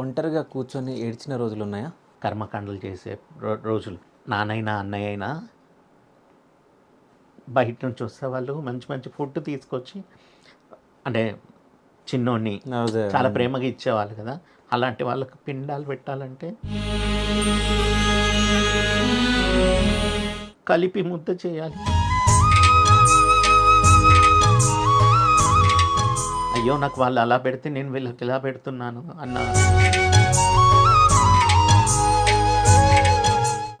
ఒంటరిగా కూర్చొని ఏడ్చిన రోజులున్నాయా? కర్మకాండలు చేసే రోజులు. నాన్నైనా, అన్నయ్య అయినా బయట నుంచి వస్తే వాళ్ళు మంచి మంచి ఫుడ్ తీసుకొచ్చి అంటే చిన్నోడిని అదే. చాలా ప్రేమగా ఇచ్చేవాళ్ళు కదా. అలాంటి వాళ్ళకి పిండాలు పెట్టాలంటే కలిపి ముద్ద చేయాలి. అయ్యో నాకు వాళ్ళు అలా పెడితే నేను వీళ్ళకి ఇలా పెడుతున్నాను అన్న.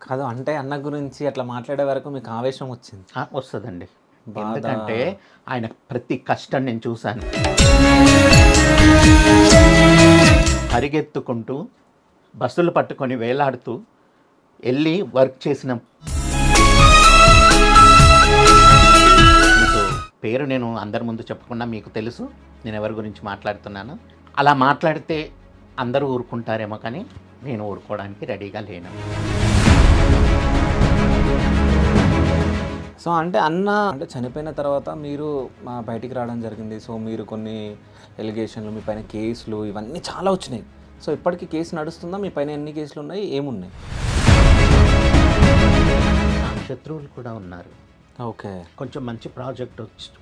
కాదు అంటే అన్న గురించి అట్లా మాట్లాడే వరకు మీకు ఆవేశం వచ్చింది. వస్తుందండి. బాధ. ఎందుకంటే ఆయన ప్రతి కష్టం నేను చూశాను. పరిగెత్తుకుంటూ బస్సులు పట్టుకొని వేలాడుతూ వెళ్ళి వర్క్ చేసిన మీకు పేరు నేను అందరి ముందు చెప్పకుండా మీకు తెలుసు నేను ఎవరి గురించి మాట్లాడుతున్నాను. అలా మాట్లాడితే అందరూ ఊరుకుంటారేమో కానీ నేను ఊరుకోవడానికి రెడీగా లేను. సో అంటే అన్న అంటే చనిపోయిన తర్వాత మీరు బయటికి రావడం జరిగింది. సో మీరు కొన్ని ఎలిగేషన్లు, మీ పైన కేసులు ఇవన్నీ చాలా వచ్చినాయి. సో ఇప్పటికీ కేసు నడుస్తుందా? మీ పైన ఎన్ని కేసులు ఉన్నాయి, ఏమున్నాయి? శత్రువులు కూడా ఉన్నారు. ఓకే. కొంచెం మంచి ప్రాజెక్ట్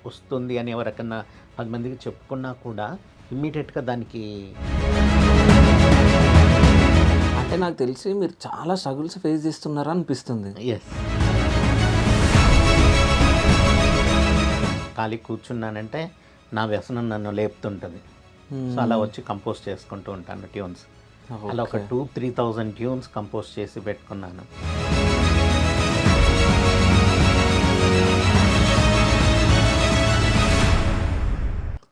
వస్తుంది అని ఎవరికన్నా 10 మందికి చెప్పుకున్నా కూడా ఇమ్మీడియట్గా దానికి అంటే నాకు తెలిసి మీరు చాలా స్ట్రగుల్స్ ఫేస్ చేస్తున్నారా అనిపిస్తుంది. ఎస్. ఖాళీ కూర్చున్నానంటే నా వ్యసనం నన్ను లేపుతుంటుంది. సో అలా వచ్చి కంపోజ్ చేసుకుంటూ ఉంటాను ట్యూన్స్. అలా ఒక 2,000-3,000 ట్యూన్స్ కంపోజ్ చేసి పెట్టుకున్నాను.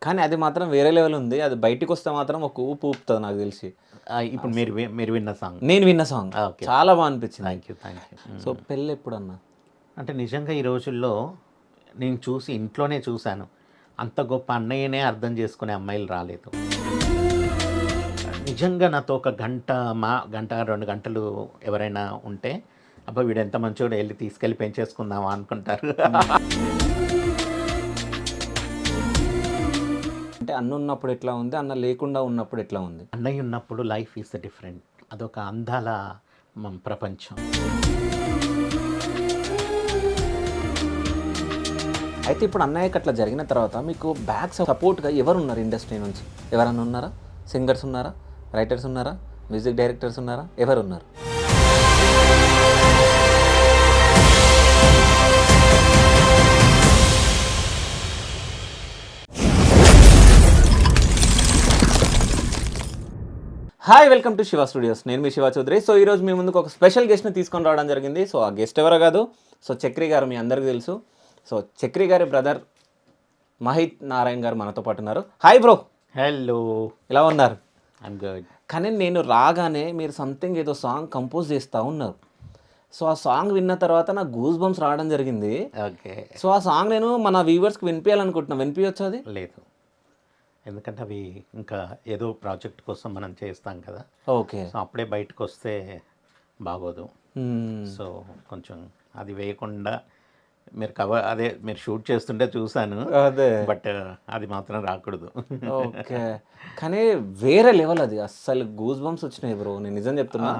కానీ అది మాత్రం వేరే లెవెల్ ఉంది. అది బయటికి వస్తే మాత్రం ఒక ఊపు ఊపుతుంది నాకు తెలిసి. ఇప్పుడు మీరు విన్న సాంగ్, నేను విన్న సాంగ్ చాలా బాగా అనిపించింది. Thank you. సో పెళ్ళి ఎప్పుడన్నా? అంటే నిజంగా ఈ రోజుల్లో నేను ఇంట్లోనే చూశాను, అంత గొప్ప అన్నయ్యనే అర్థం చేసుకునే అమ్మాయిలు రాలేదు. నిజంగా నాతో ఒక గంట 2 గంటలు ఎవరైనా ఉంటే అబ్బా వీడు ఎంత మంచోడు, వెళ్ళి తీసుకెళ్ళి పెంచేసుకుందామా అనుకుంటారు. అంటే అన్న ఉన్నప్పుడు ఎట్లా ఉంది, అన్న లేకుండా ఉన్నప్పుడు ఎట్లా ఉంది? అన్నయ్య ఉన్నప్పుడు లైఫ్ ఈజ్ డిఫరెంట్. అదొక అందాల ప్రపంచం. అయితే ఇప్పుడు అన్నయ్యకి అట్లా జరిగిన తర్వాత మీకు బ్యాక్ సపోర్ట్గా ఎవరు ఉన్నారు ఇండస్ట్రీ నుంచి? ఎవరన్నా ఉన్నారా? సింగర్స్ ఉన్నారా? రైటర్స్ ఉన్నారా? మ్యూజిక్ డైరెక్టర్స్ ఉన్నారా? ఎవరు ఉన్నారు? Hi, welcome to Shiva studios. నేను మీ శివ చౌదరి. సో ఈరోజు మీ ముందుకు ఒక స్పెషల్ గెస్ట్ని తీసుకొని రావడం జరిగింది. సో ఆ గెస్ట్ ఎవరో కాదు, సో చక్రి గారు, మీ అందరికీ తెలుసు. సో చక్రి గారి బ్రదర్ మహిత్ నారాయణ్ గారు మనతో పాటు ఉన్నారు. Hi bro. హలో, ఎలా ఉన్నారు? I'm good. కానీ నేను రాగానే మీరు సంథింగ్ ఏదో సాంగ్ కంపోజ్ చేస్తూ ఉన్నారు. సో ఆ సాంగ్ విన్న తర్వాత నాకు గూస్ బంప్స్ రావడం జరిగింది. ఓకే. సో ఆ సాంగ్ నేను మన వ్యూవర్స్కి వినిపించాలనుకుంటున్నాను. వినిపించచ్చు అది? లేదు, ఎందుకంటే అవి ఇంకా ఏదో ప్రాజెక్ట్ కోసం మనం చేస్తాం కదా. ఓకే. సో అప్పుడే బయటకు వస్తే బాగోదు. సో కొంచెం అది వేయకుండా మీరు షూట్ చేస్తుంటే చూశాను. అదే, బట్ అది మాత్రం రాకూడదు. ఓకే. కానీ వేరే లెవెల్ అది. అస్సలు గూస్ బంప్స్ వచ్చినాయి బ్రో, నేను నిజం చెప్తున్నా.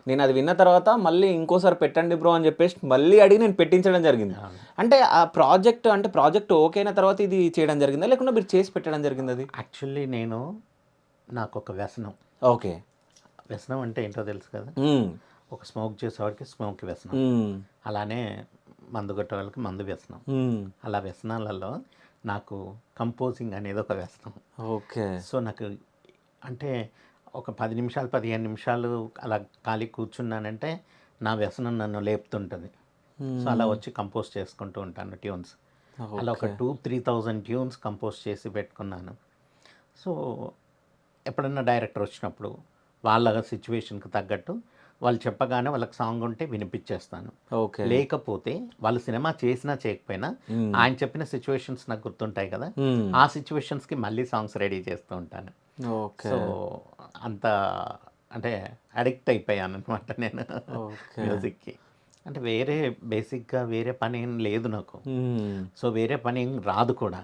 నేను అది విన్న తర్వాత మళ్ళీ ఇంకోసారి పెట్టండి బ్రో అని చెప్పేసి మళ్ళీ అడిగి నేను పెట్టించడం జరిగింది. అంటే ఆ ప్రాజెక్ట్ ఓకే అయిన తర్వాత ఇది చేయడం జరిగిందా, లేకుండా మీరు చేసి పెట్టడం జరిగింది? అది యాక్చువల్లీ నాకు ఒక వ్యసనం. ఓకే. వ్యసనం అంటే ఏంటో తెలుసు కదా. ఒక స్మోక్ చేసేవాడికి స్మోక్ వ్యసనం, అలానే మందు కొట్టే వాళ్ళకి మందు వ్యసనం. అలా వ్యసనాలలో నాకు కంపోజింగ్ అనేది ఒక వ్యసనం. ఓకే. సో నాకు అంటే ఒక 10 నిమిషాలు 15 నిమిషాలు అలా ఖాళీ కూర్చున్నానంటే నా వ్యసనం నన్ను లేపుతుంటుంది. సో అలా వచ్చి కంపోజ్ చేసుకుంటూ ఉంటాను ట్యూన్స్. అలా ఒక 2,000-3,000 ట్యూన్స్ కంపోజ్ చేసి పెట్టుకున్నాను. సో ఎప్పుడన్నా డైరెక్టర్ వచ్చినప్పుడు వాళ్ళ సిచ్యువేషన్కి తగ్గట్టు వాళ్ళు చెప్పగానే వాళ్ళకి సాంగ్ ఉంటే వినిపించేస్తాను. ఓకే. లేకపోతే వాళ్ళు సినిమా చేసినా చేయకపోయినా ఆయన చెప్పిన సిచ్యువేషన్స్ నాకు గుర్తుంటాయి కదా, ఆ సిచ్యువేషన్స్కి మళ్ళీ సాంగ్స్ రెడీ చేస్తూ ఉంటాను. సో అంత అంటే అడిక్ట్ అయిపోయాను అనమాట నేను మ్యూజిక్కి. అంటే బేసిక్గా వేరే పని ఏం లేదు నాకు. సో వేరే పని ఏం రాదు కూడా.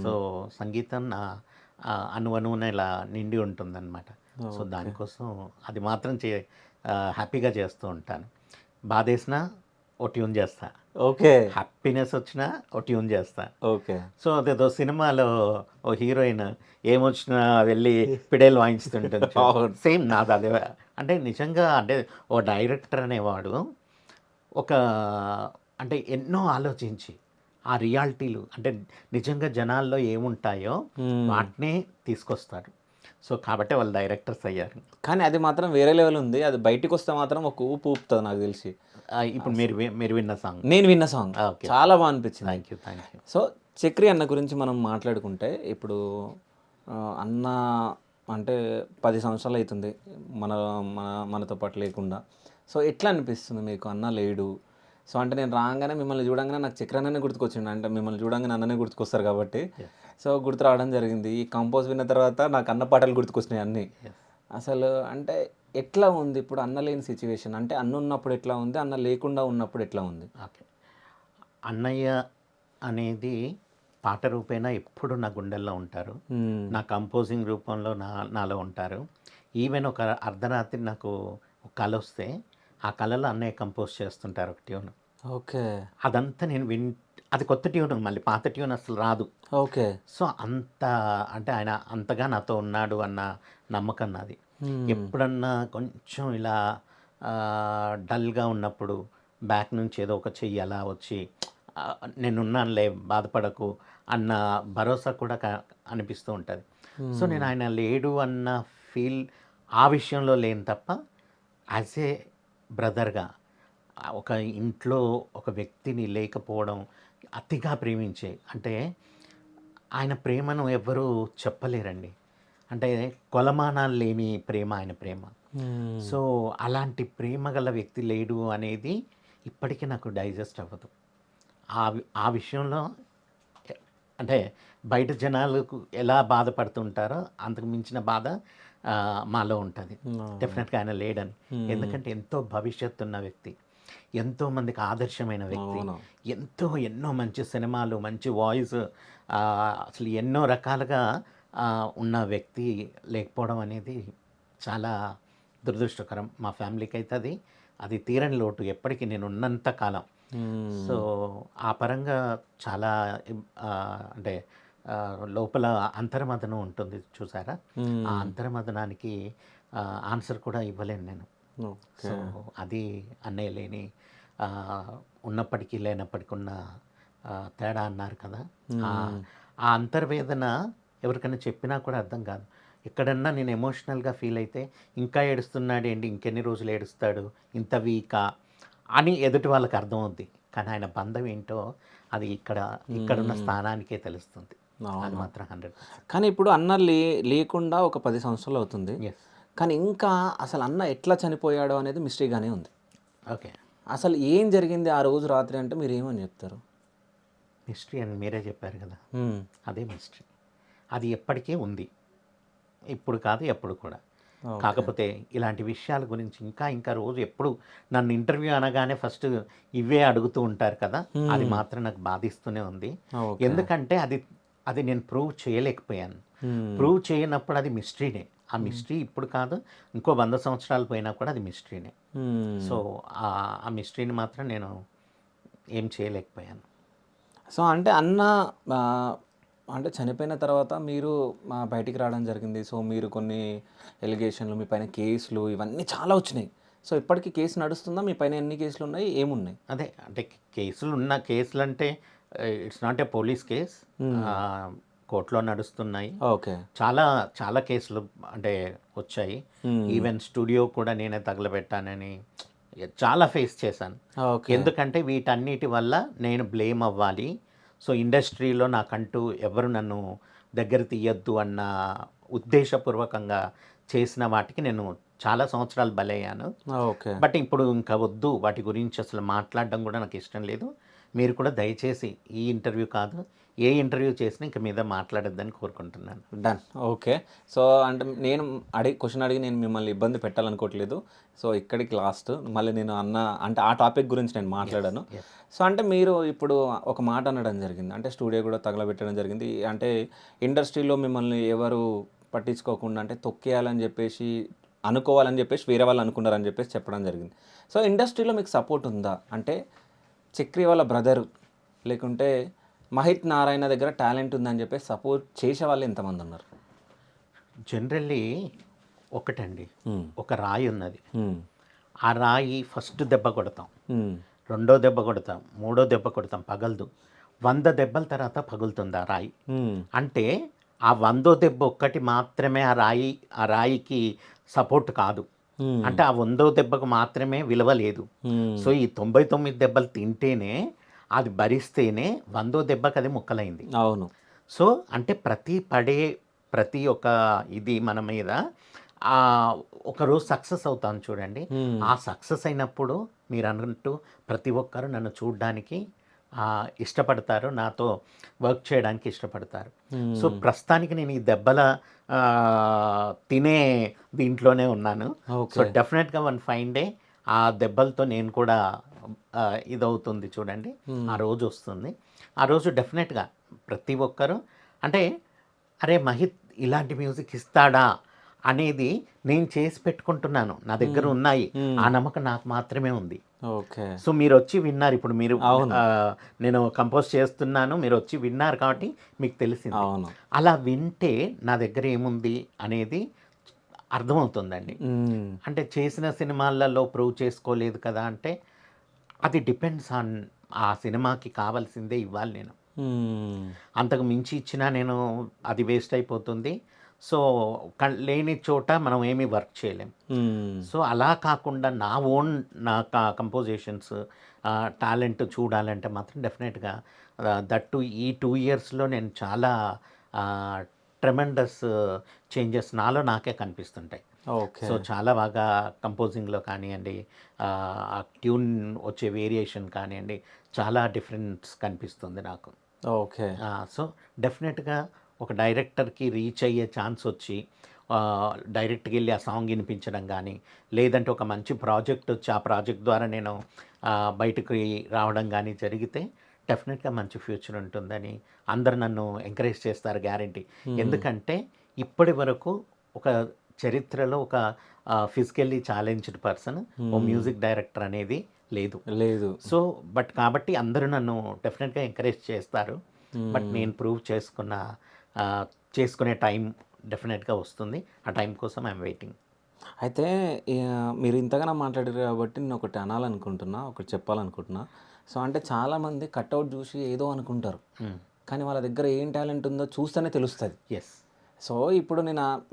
సో సంగీతం నా అణువణువున ఇలా నిండి ఉంటుందన్నమాట. సో దానికోసం అది మాత్రం హ్యాపీగా చేస్తూ ఉంటాను. బాధేసినా ఓ ట్యూన్ చేస్తా, ఓకే. హ్యాపీనెస్ వచ్చినా ఓ ట్యూన్ చేస్తా. ఓకే. సో అదేదో సినిమాలో ఓ హీరోయిన్ ఏమొచ్చినా వెళ్ళి పిడేలు వాయిస్తుంటుంది. అవును. సేమ్ నాది అదే. అంటే నిజంగా అంటే ఓ డైరెక్టర్ అనేవాడు ఒక అంటే ఎన్నో ఆలోచించి ఆ రియాలిటీలు అంటే నిజంగా జనాల్లో ఏముంటాయో వాటినే తీసుకొస్తారు. సో కాబట్టి వాళ్ళు డైరెక్టర్స్ అయ్యారు. కానీ అది మాత్రం వేరే లెవెల్ ఉంది. అది బయటికొస్తే మాత్రం ఒక ఊపు ఊపుతది నాకు తెలిసి. ఇప్పుడు మీరు విన్న సాంగ్. నేను విన్న సాంగ్ ఓకే. చాలా బా అనిపించింది. Thank you. సో, చక్రి అన్న గురించి మనం మాట్లాడుకుంటే ఇప్పుడు అన్న అంటే 10 సంవత్సరాలు అయితుంది మన మన మనతో పాటు లేకుండా. సో, ఎట్లా అనిపిస్తుంది మీకు అన్న లేడు? సో, అంటే నేను రాంగానే మిమ్మల్ని చూడంగానే నాకు చక్రి అన్ననే గుర్తుకొచ్చిండు. అంటే మిమ్మల్ని చూడంగానే అన్ననే గుర్తుకొస్తారు కాబట్టి. సో, గుర్తు రావడం జరిగింది. ఈ కంపోజ్ విన్న తర్వాత నాకు అన్న పాటలు గుర్తుకొచ్చినాయి అన్నీ. అసలు అంటే ఎట్లా ఉంది ఇప్పుడు అన్న లేని సిచ్యువేషన్? అంటే అన్న ఉన్నప్పుడు ఎట్లా ఉంది? అన్న లేకుండా ఉన్నప్పుడు ఎట్లా ఉంది? ఓకే. అన్నయ్య అనేది పాట రూపేణా ఎప్పుడు నా గుండెల్లో ఉంటారు. నా కంపోజింగ్ రూపంలో నాలో ఉంటారు. ఈవెన్ ఒక అర్ధరాత్రి నాకు ఒక కల వస్తే ఆ కలలో అన్నయ్య కంపోజ్ చేస్తుంటారు ఒక ట్యూన్. ఓకే. అదంతా నేను అది కొత్త ట్యూన్, మళ్ళీ పాత ట్యూన్ అసలు రాదు. ఓకే. సో అంత అంటే ఆయన అంతగా నాతో ఉన్నాడు అన్న నమ్మకం నాది. ఎప్పుడన్నా కొంచెం ఇలా డల్గా ఉన్నప్పుడు బ్యాక్ నుంచి ఏదో ఒక చెయ్యి అలా వచ్చి నేనున్నానులే బాధపడకు అన్న భరోసా కూడా అనిపిస్తూ ఉంటుంది. సో నేను ఆయన లేడు అన్న ఫీల్ ఆ విషయంలో లేను తప్ప యాజ్ ఏ బ్రదర్గా ఒక ఇంట్లో ఒక వ్యక్తిని లేకపోవడం అతిగా ప్రేమించే అంటే ఆయన ప్రేమను ఎవ్వరూ చెప్పలేరండి. అంటే కొలమానాలు లేని ప్రేమ ఆయన ప్రేమ. సో అలాంటి ప్రేమ గల వ్యక్తి లేడు అనేది ఇప్పటికీ నాకు డైజెస్ట్ అవ్వదు. ఆ విషయంలో అంటే బయట జనాలకు ఎలా బాధపడుతుంటారో అంతకు మించిన బాధ మాలో ఉంటుంది. డెఫినెట్గా ఆయన లేడని. ఎందుకంటే ఎంతో భవిష్యత్తు ఉన్న వ్యక్తి, ఎంతోమందికి ఆదర్శమైన వ్యక్తి, ఎన్నో మంచి సినిమాలు, మంచి వాయిస్, అసలు ఎన్నో రకాలుగా ఉన్న వ్యక్తి లేకపోవడం అనేది చాలా దురదృష్టకరం. మా ఫ్యామిలీకి అయితే అది తీరని లోటు ఎప్పటికీ నేను ఉన్నంత కాలం. సో ఆ పరంగా చాలా అంటే లోపల అంతర్మథనం ఉంటుంది చూసారా, ఆ అంతర్మథనానికి ఆన్సర్ కూడా ఇవ్వలేను నేను. సో అది అన్నయ్య లేని ఉన్నప్పటికీ లేనప్పటికీ ఉన్న తేడా అన్నారు కదా, ఆ అంతర్వేదన ఎవరికైనా చెప్పినా కూడా అర్థం కాదు. ఎక్కడన్నా నేను ఎమోషనల్గా ఫీల్ అయితే ఇంకా ఏడుస్తున్నాడు ఏంటి, ఇంకెన్ని రోజులు ఏడుస్తాడు, ఇంత వీకా అని ఎదుటి వాళ్ళకి అర్థమవుద్ది. కానీ ఆయన బంధం ఏంటో అది ఇక్కడున్న స్థానానికే తెలుస్తుంది. అది మాత్రం 100%. కానీ ఇప్పుడు అన్న లేకుండా ఒక 10 సంవత్సరాలు అవుతుంది. కానీ ఇంకా అసలు అన్న ఎట్లా చనిపోయాడో అనేది మిస్టరీగానే ఉంది. ఓకే. అసలు ఏం జరిగింది ఆ రోజు రాత్రి అంటే మీరు ఏమని చెప్తారు? మిస్టరీ అని మీరే చెప్పారు కదా, అదే మిస్టరీ. అది ఎప్పటికీ ఉంది, ఇప్పుడు కాదు ఎప్పుడు కూడా. కాకపోతే ఇలాంటి విషయాల గురించి ఇంకా రోజు ఎప్పుడు నన్ను ఇంటర్వ్యూ అనగానే ఫస్ట్ ఇవే అడుగుతూ ఉంటారు కదా, అది మాత్రం నాకు బాధిస్తూనే ఉంది. ఎందుకంటే అది నేను ప్రూవ్ చేయలేకపోయాను. ప్రూవ్ చేయనప్పుడు అది మిస్టరీనే. ఆ మిస్టరీ ఇప్పుడు కాదు, ఇంకో 100 సంవత్సరాలు పోయినా కూడా అది మిస్టరీనే. సో ఆ మిస్టరీని మాత్రం నేను ఏం చేయలేకపోయాను. సో అంటే అన్న అంటే చనిపోయిన తర్వాత మీరు బయటికి రావడం జరిగింది. సో మీరు కొన్ని ఎలిగేషన్లు, మీ పైన కేసులు ఇవన్నీ చాలా వచ్చినాయి. సో ఇప్పటికీ కేసు నడుస్తుందా? మీ పైన ఎన్ని కేసులు ఉన్నాయి, ఏమున్నాయి? అదే అంటే కేసులు అంటే it's not a police case, కోర్టులో నడుస్తున్నాయి. ఓకే. చాలా కేసులు అంటే వచ్చాయి. ఈవెన్ స్టూడియో కూడా నేనే తగలబెట్టానని చాలా ఫేస్ చేశాను. ఎందుకంటే వీటన్నిటి వల్ల నేను బ్లేమ్ అవ్వాలి. సో ఇండస్ట్రీలో నాకంటూ ఎవరు నన్ను దగ్గర తీయద్దు అన్న ఉద్దేశపూర్వకంగా చేసిన వాటికి నేను చాలా సంవత్సరాలు బలయ్యాను. బట్ ఇప్పుడు ఇంకా వద్దు, వాటి గురించి అసలు మాట్లాడడం కూడా నాకు ఇష్టం లేదు. మీరు కూడా దయచేసి ఈ ఇంటర్వ్యూ కాదు, ఏ ఇంటర్వ్యూ చేసినా ఇంక మీద మాట్లాడొద్దని కోరుకుంటున్నాను. డన్. ఓకే. సో అంటే నేను క్వశ్చన్ అడిగి నేను మిమ్మల్ని ఇబ్బంది పెట్టాలనుకోవట్లేదు. సో ఇక్కడికి లాస్ట్. మళ్ళీ నేను అంటే ఆ టాపిక్ గురించి నేను మాట్లాడాను. సో అంటే మీరు ఇప్పుడు ఒక మాట అనడం జరిగింది, అంటే స్టూడియో కూడా తగలబెట్టడం జరిగింది. అంటే ఇండస్ట్రీలో మిమ్మల్ని ఎవరు పట్టించుకోకుండా అంటే తొక్కేయాలని చెప్పేసి అనుకోవాలని చెప్పేసి వేరే వాళ్ళు అనుకున్నారని చెప్పేసి చెప్పడం జరిగింది. సో ఇండస్ట్రీలో మీకు సపోర్ట్ ఉందా? అంటే చక్రి వాళ్ళ బ్రదర్ లేకుంటే మహిత్ నారాయణ దగ్గర టాలెంట్ ఉందని చెప్పేసి సపోర్ట్ చేసే వాళ్ళు ఎంతమంది ఉన్నారు? జనరల్లీ ఒకటండి, Hmm. ఒక రాయి ఉన్నది. Hmm. ఆ రాయి ఫస్ట్ దెబ్బ కొడతాం, Hmm. రెండో దెబ్బ కొడతాం, మూడో దెబ్బ కొడతాం, పగలదు. 100 దెబ్బల తర్వాత పగులుతుంది ఆ రాయి. Hmm. అంటే ఆ 100ో దెబ్బ ఒక్కటి మాత్రమే ఆ రాయికి సపోర్ట్ కాదు. Hmm. అంటే ఆ 100ో దెబ్బకు మాత్రమే విలువ లేదు. Hmm. సో ఈ 99 దెబ్బలు తింటేనే, అది భరిస్తేనే 100ో దెబ్బకి అది ముక్కలైంది. అవును. సో అంటే ప్రతి ఒక్క ఇది మన మీద ఒకరోజు సక్సెస్ అవుతాను చూడండి. Hmm. ఆ సక్సెస్ అయినప్పుడు మీరు అన్నట్టు ప్రతి ఒక్కరు నన్ను చూడడానికి ఇష్టపడతారు, నాతో వర్క్ చేయడానికి ఇష్టపడతారు. సో ప్రస్తుతానికి నేను ఈ దెబ్బల ఆ, తినే దీంట్లోనే ఉన్నాను. So okay. డెఫినెట్గా వన్ ఫైన్ డే ఆ దెబ్బలతో నేను కూడా ఇదవుతుంది చూడండి, ఆ రోజు వస్తుంది. ఆ రోజు డెఫినెట్గా ప్రతి ఒక్కరు అంటే అరే మహిత్ ఇలాంటి మ్యూజిక్ ఇస్తాడా అనేది నేను చేసి పెట్టుకుంటున్నాను, నా దగ్గర ఉన్నాయి. ఆ నమ్మకం నాకు మాత్రమే ఉంది. ఓకే. సో మీరు వచ్చి విన్నారు, ఇప్పుడు మీరు అవును. నేను కంపోజ్ చేస్తున్నాను, మీరు వచ్చి విన్నారు కాబట్టి మీకు తెలిసింది. అవును. అలా వింటే నా దగ్గర ఏముంది అనేది అర్థమవుతుందండి. Hmm. అంటే చేసిన సినిమాలలో ప్రూవ్ చేసుకోలేదు కదా అంటే అది డిపెండ్స్ ఆన్ ఆ సినిమాకి కావాల్సిందే ఇవ్వాలి నేను. Hmm. అంతకు మించి ఇచ్చినా నేను అది వేస్ట్ అయిపోతుంది. సో లేని చోట మనం ఏమీ వర్క్ చేయలేం. Hmm. సో అలా కాకుండా నా ఓన్ నా కంపోజిషన్స్ టాలెంట్ చూడాలంటే మాత్రం డెఫినెట్గా దట్టు ఈ 2 ఇయర్స్లో నేను చాలా ట్రెమెండస్ చేంజెస్ నాలో నాకే కనిపిస్తుంటాయి. ఓకే. సో చాలా బాగా కంపోజింగ్లో కానివ్వండి, ఆ ట్యూన్ వచ్చే వేరియేషన్ కానివ్వండి, చాలా డిఫరెన్స్ కనిపిస్తుంది నాకు. ఓకే. సో డెఫినెట్గా ఒక డైరెక్టర్కి రీచ్ అయ్యే ఛాన్స్ వచ్చి డైరెక్ట్గా వెళ్ళి ఆ సాంగ్ వినిపించడం కానీ, లేదంటే ఒక మంచి ప్రాజెక్ట్ వచ్చి ఆ ప్రాజెక్ట్ ద్వారా నేను బయటకు రావడం కానీ జరిగితే డెఫినెట్గా మంచి ఫ్యూచర్ ఉంటుందని అందరు నన్ను ఎంకరేజ్ చేస్తారు, గ్యారంటీ. ఎందుకంటే ఇప్పటి వరకు ఒక చరిత్రలో ఒక ఫిజికల్లీ ఛాలెంజ్డ్ పర్సన్ ఓ మ్యూజిక్ డైరెక్టర్ అనేది లేదు. లేదు. సో బట్ కాబట్టి అందరూ నన్ను డెఫినెట్గా ఎంకరేజ్ చేస్తారు. బట్ నేను ప్రూవ్ చేసుకునే టైం డెఫినెట్గా వస్తుంది. ఆ టైం కోసం ఐఎమ్ వెయిటింగ్. అయితే మీరు ఇంతగానో మాట్లాడారు కాబట్టి నేను ఒకటి అనాలనుకుంటున్నా, ఒకటి చెప్పాలనుకుంటున్నా. సో అంటే చాలామంది కట్అవుట్ చూసి ఏదో అనుకుంటారు, కానీ వాళ్ళ దగ్గర ఏం టాలెంట్ ఉందో చూస్తేనే తెలుస్తుంది. ఎస్. సో ఇప్పుడు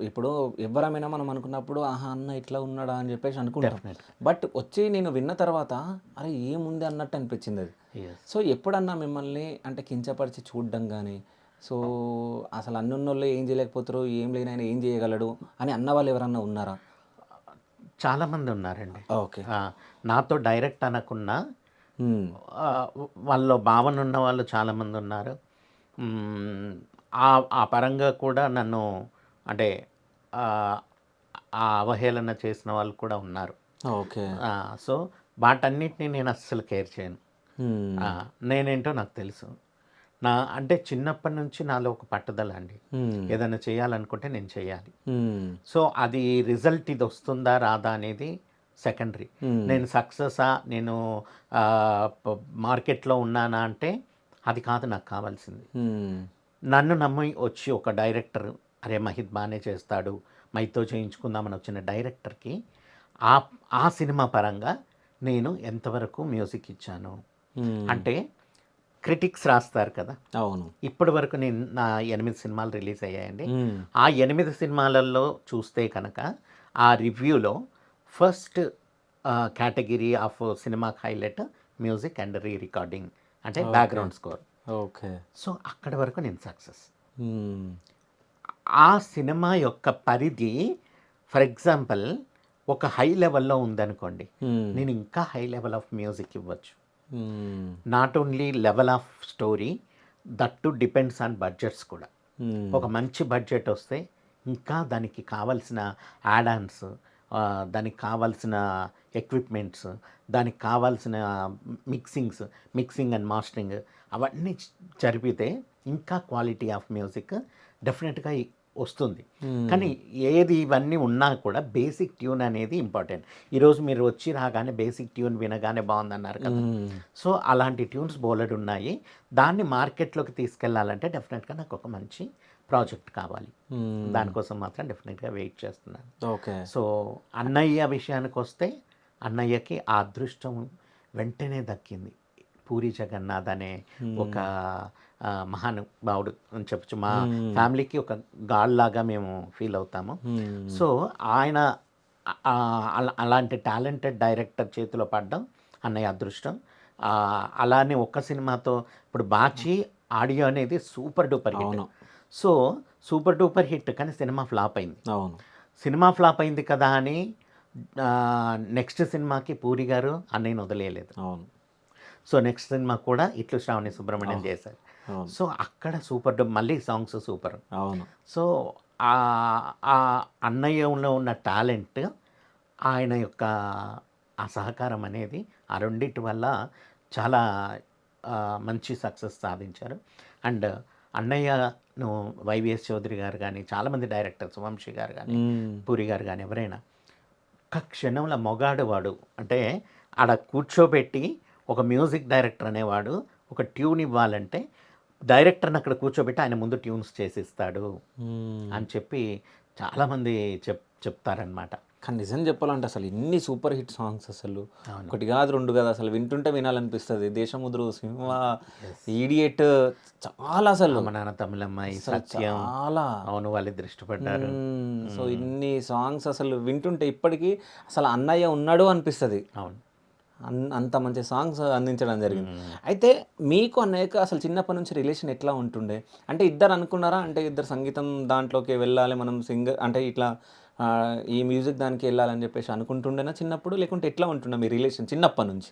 ఇప్పుడు ఎవరమైనా మనం అనుకున్నప్పుడు ఆహా అన్న ఇట్లా ఉన్నాడా అని చెప్పేసి అనుకుంటాం. డెఫినెట్. బట్ వచ్చి నేను విన్న తర్వాత అరే ఏముంది అన్నట్టు అనిపించింది అది. ఎస్. సో ఎప్పుడన్నా మిమ్మల్ని అంటే కించపరిచి చూడడం కానీ, సో అసలు అన్నున్నోళ్ళు ఏం చేయలేకపోతారు, ఏం లేనైనా ఏం చేయగలడు అని అన్న వాళ్ళు ఎవరన్నా ఉన్నారా? చాలామంది ఉన్నారండి. ఓకే. నాతో డైరెక్ట్ అనకున్నా Hmm. వాళ్ళలో భావన ఉన్న వాళ్ళు చాలామంది ఉన్నారు. ఆ పరంగా కూడా నన్ను అంటే ఆ అవహేళన చేసిన వాళ్ళు కూడా ఉన్నారు. ఓకే. సో వాటన్నిటిని నేను అస్సలు కేర్ చేయను. Hmm. నేనేంటో నాకు తెలుసు. అంటే చిన్నప్పటి నుంచి నాలో ఒక పట్టుదల అండి, Hmm. ఏదైనా చేయాలనుకుంటే నేను చేయాలి. Hmm. సో అది రిజల్ట్ ఇది వస్తుందా రాదా అనేది సెకండరీ. నేను సక్సెసా, నేను మార్కెట్లో ఉన్నానా అంటే అది కాదు నాకు కావాల్సింది. Hmm. నన్ను నమ్మి వచ్చి ఒక డైరెక్టర్ అరే మహిత్ బాగానే చేస్తాడు, మైతో చేయించుకుందామని వచ్చిన డైరెక్టర్కి ఆ సినిమా పరంగా నేను ఎంతవరకు మ్యూజిక్ ఇచ్చాను అంటే క్రిటిక్స్ రాస్తారు కదా. అవును. ఇప్పటి వరకు నా 8 సినిమాలు రిలీజ్ అయ్యాయండి. Hmm. ఆ 8 సినిమాలలో చూస్తే కనుక ఆ రివ్యూలో ఫస్ట్ కేటగిరీ ఆఫ్ సినిమాకి హైలైట్ మ్యూజిక్ అండ్ రికార్డింగ్ అంటే బ్యాక్గ్రౌండ్ స్కోర్. ఓకే. సో అక్కడి వరకు నేను సక్సెస్. Hmm. ఆ సినిమా యొక్క పరిధి ఫర్ ఎగ్జాంపుల్ ఒక హై లెవెల్లో ఉందనుకోండి, Hmm. నేను ఇంకా హై లెవెల్ ఆఫ్ మ్యూజిక్ ఇవ్వచ్చు. Hmm. Not only level of story, that to depends on budgets కూడా. Hmm. ఒక మంచి బడ్జెట్ వస్తే ఇంకా దానికి కావాల్సిన యాడాన్స్, దానికి కావాల్సిన ఎక్విప్మెంట్స్, దానికి కావాల్సిన మిక్సింగ్ అండ్ మాస్టరింగ్ అవన్నీ జరిపితే ఇంకా క్వాలిటీ ఆఫ్ మ్యూజిక్ డెఫినెట్గా వస్తుంది. కానీ ఏది ఇవన్నీ ఉన్నా కూడా బేసిక్ ట్యూన్ అనేది ఇంపార్టెంట్. ఈరోజు మీరు వచ్చి రాగానే బేసిక్ ట్యూన్ వినగానే బాగుందన్నారు కదా. సో అలాంటి ట్యూన్స్ బోలెడు ఉన్నాయి. దాన్ని మార్కెట్లోకి తీసుకెళ్లాలంటే డెఫినెట్గా నాకు ఒక మంచి ప్రాజెక్ట్ కావాలి. దానికోసం మాత్రం డెఫినెట్గా వెయిట్ చేస్తున్నాను. ఓకే. సో అన్నయ్య విషయానికి వస్తే అన్నయ్యకి ఆ అదృష్టం వెంటనే దక్కింది. పూరి జగన్నాథ్ అనే ఒక మహానుభావుడు అని చెప్పచ్చు. మా ఫ్యామిలీకి ఒక గాడ్ లాగా మేము ఫీల్ అవుతాము. సో ఆయన అలాంటి టాలెంటెడ్ డైరెక్టర్ చేతిలో పడ్డం అన్నయ్య అదృష్టం. అలానే ఒక్క సినిమాతో ఇప్పుడు బాచి ఆడియో అనేది super duper hit. So super duper hit, కానీ సినిమా ఫ్లాప్ అయింది. సినిమా ఫ్లాప్ అయింది కదా అని నెక్స్ట్ సినిమాకి పూరి గారు అన్నయ్యను వదిలేయలేదు. సో నెక్స్ట్ సినిమా కూడా ఇట్లు శ్రావణి సుబ్రహ్మణ్యం చేశారు. సో అక్కడ సూపర్ డూప్, మళ్ళీ సాంగ్స్ సూపర్. సో ఆ అన్నయ్యలో ఉన్న టాలెంట్, ఆయన యొక్క ఆ సహకారం అనేది ఆ రెండింటి వల్ల చాలా మంచి సక్సెస్ సాధించారు. అండ్ అన్నయ్యను వైవిఎస్ చౌదరి గారు కానీ, చాలామంది డైరెక్టర్స్, వంశీ గారు కానీ, పూరి గారు కానీ, ఎవరైనా ఒక్క క్షణంలో మొగాడువాడు అంటే ఆడ కూర్చోబెట్టి ఒక మ్యూజిక్ డైరెక్టర్ అనేవాడు ఒక ట్యూన్ ఇవ్వాలంటే డైరెక్టర్ని అక్కడ కూర్చోబెట్టి ఆయన ముందు ట్యూన్స్ చేసిస్తాడు అని చెప్పి చాలామంది చెప్తారనమాట. కానీ నిజం చెప్పాలంటే అసలు ఇన్ని సూపర్ హిట్ సాంగ్స్ అసలు ఒకటి కాదు రెండు కాదు, అసలు వింటుంటే వినాలనిపిస్తుంది. దేశముద్రు, సింహ, ఈడియట్, చాలా అసలు మా నాన్న తమిళమ్మాయి, సత్యం, చాలా అవును వాళ్ళిద్దరు ఇష్టపడ్డారు. సో ఇన్ని సాంగ్స్ అసలు వింటుంటే ఇప్పటికీ అసలు అన్నయ్య ఉన్నాడు అనిపిస్తుంది. అవును, అంత మంచి సాంగ్స్ అందించడం జరిగింది. అయితే మీకు అన్నయ్యకు అసలు చిన్నప్పటి నుంచి రిలేషన్ ఎట్లా ఉంటుండే? అంటే ఇద్దరు అనుకున్నారా, అంటే ఇద్దరు సంగీతం దాంట్లోకి వెళ్ళాలి మనం, సింగర్ అంటే ఇట్లా ఈ మ్యూజిక్ దానికి వెళ్ళాలని చెప్పేసి అనుకుంటుండేనా చిన్నప్పుడు, లేకుంటే ఎట్లా ఉంటుండే మీ రిలేషన్ చిన్నప్పటి నుంచి?